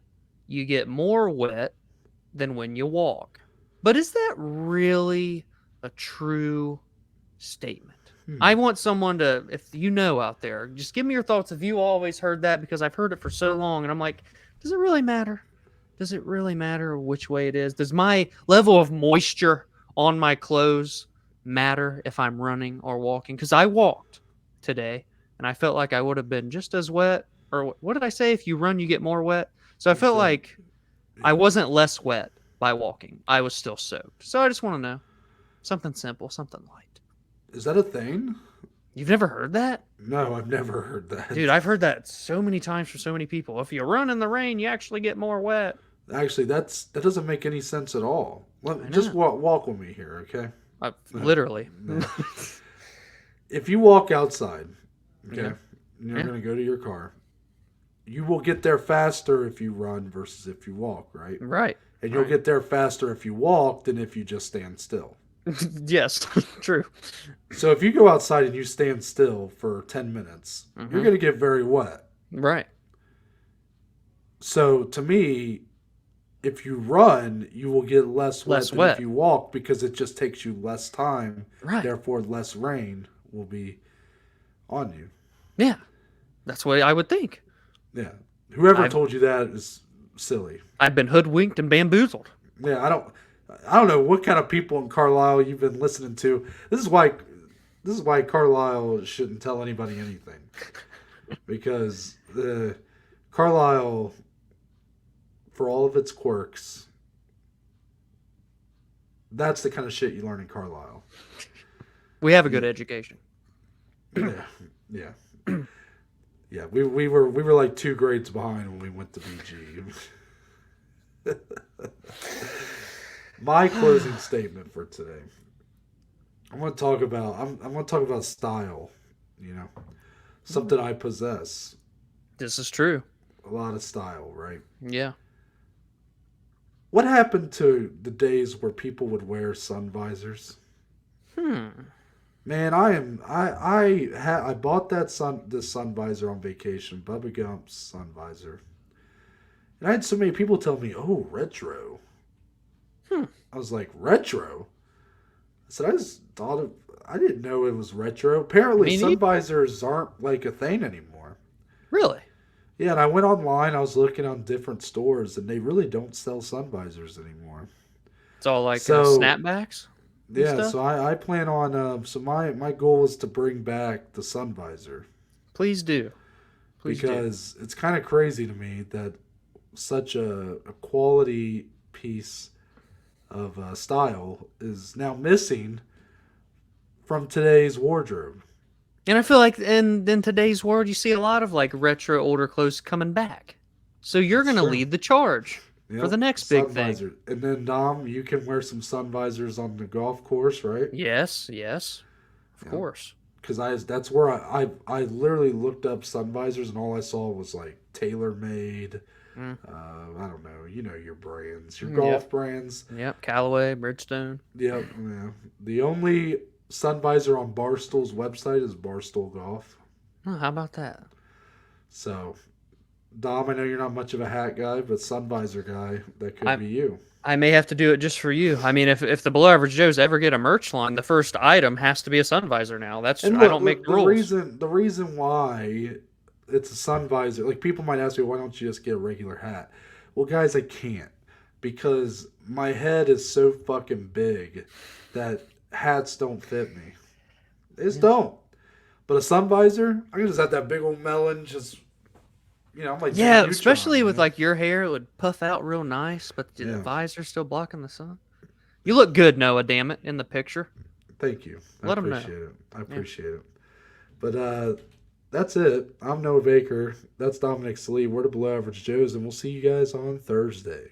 [SPEAKER 2] you get more wet than when you walk. But is that really a true statement? I want someone to, if out there, just give me your thoughts if you always heard that, because I've heard it for so long. And I'm like, does it really matter? Does it really matter which way it is? Does my level of moisture on my clothes matter if I'm running or walking? Because I walked today and I felt like I would have been just as wet. Or what did I say? If you run, you get more wet. So I felt like I wasn't less wet by walking. I was still soaked. So I just want to know. Something simple, something light.
[SPEAKER 1] Is that a thing?
[SPEAKER 2] You've never heard that?
[SPEAKER 1] No, I've never heard that.
[SPEAKER 2] Dude, I've heard that so many times from so many people. If you run in the rain, you actually get more wet.
[SPEAKER 1] Actually, that doesn't make any sense at all. Just walk with me here, okay?
[SPEAKER 2] Literally.
[SPEAKER 1] If you walk outside, okay,
[SPEAKER 2] Yeah.
[SPEAKER 1] and you're going to go to your car, you will get there faster if you run versus if you walk, right?
[SPEAKER 2] Right.
[SPEAKER 1] And you'll get there faster if you walk than if you just stand still.
[SPEAKER 2] Yes, true.
[SPEAKER 1] So if you go outside and you stand still for 10 minutes, you're going to get very wet.
[SPEAKER 2] Right.
[SPEAKER 1] So to me, if you run, you will get less wet than if you walk, because it just takes you less time.
[SPEAKER 2] Right.
[SPEAKER 1] Therefore, less rain will be on you.
[SPEAKER 2] Yeah. That's what I would think.
[SPEAKER 1] Yeah. Whoever told you that is silly.
[SPEAKER 2] I've been hoodwinked and bamboozled.
[SPEAKER 1] Yeah, I don't know what kind of people in Carlisle you've been listening to. This is why Carlisle shouldn't tell anybody anything. Because Carlisle, for all of its quirks, that's the kind of shit you learn in Carlisle.
[SPEAKER 2] We have a good education.
[SPEAKER 1] Yeah. Yeah, we were like 2 grades behind when we went to BG. My closing statement for today. I'm going to talk about style, something I possess.
[SPEAKER 2] This is true.
[SPEAKER 1] A lot of style, right?
[SPEAKER 2] Yeah.
[SPEAKER 1] What happened to the days where people would wear sun visors? Man, I bought this sun visor on vacation, Bubba Gump's sun visor. And I had so many people tell me, "Oh, retro." I was like, "Retro?" I said, I didn't know it was retro. Apparently, sun visors aren't like a thing anymore.
[SPEAKER 2] Really?
[SPEAKER 1] Yeah, and I went online. I was looking on different stores, and they really don't sell sun visors anymore.
[SPEAKER 2] It's all like snapbacks?
[SPEAKER 1] Yeah, so I plan on. So my goal is to bring back the sun visor.
[SPEAKER 2] Please do.
[SPEAKER 1] Because it's kind of crazy to me that such a quality piece of style is now missing from today's wardrobe.
[SPEAKER 2] And I feel like in today's world, you see a lot of like retro older clothes coming back. So you're going to lead the charge for the next big thing.
[SPEAKER 1] Visor. And then, Dom, you can wear some sun visors on the golf course, right?
[SPEAKER 2] Yes. Of course.
[SPEAKER 1] Because that's where I literally looked up sun visors, and all I saw was like TaylorMade. I don't know. You know your brands, your golf brands.
[SPEAKER 2] Yep, Callaway, Bridgestone.
[SPEAKER 1] Yep. Yeah. The only sun visor on Barstool's website is Barstool Golf.
[SPEAKER 2] Oh, how about that?
[SPEAKER 1] So, Dom, I know you're not much of a hat guy, but sun visor guy, that could be you.
[SPEAKER 2] I may have to do it just for you. I mean, if the Below Average Joes ever get a merch line, the first item has to be a sun visor now. I don't make the rules.
[SPEAKER 1] The reason why it's a sun visor, like people might ask me, why don't you just get a regular hat? Well, guys, I can't, because my head is so fucking big that hats don't fit me. They just don't. But a sun visor, I can just have that big old melon, just, I'm like,
[SPEAKER 2] especially with like your hair, it would puff out real nice, but the visor's still blocking the sun. You look good, Noah. Damn it, in the picture.
[SPEAKER 1] Thank you.
[SPEAKER 2] Let them know.
[SPEAKER 1] I appreciate it. But that's it. I'm Noah Baker. That's Dominic Salee. We're the Below Average Joes, and we'll see you guys on Thursday.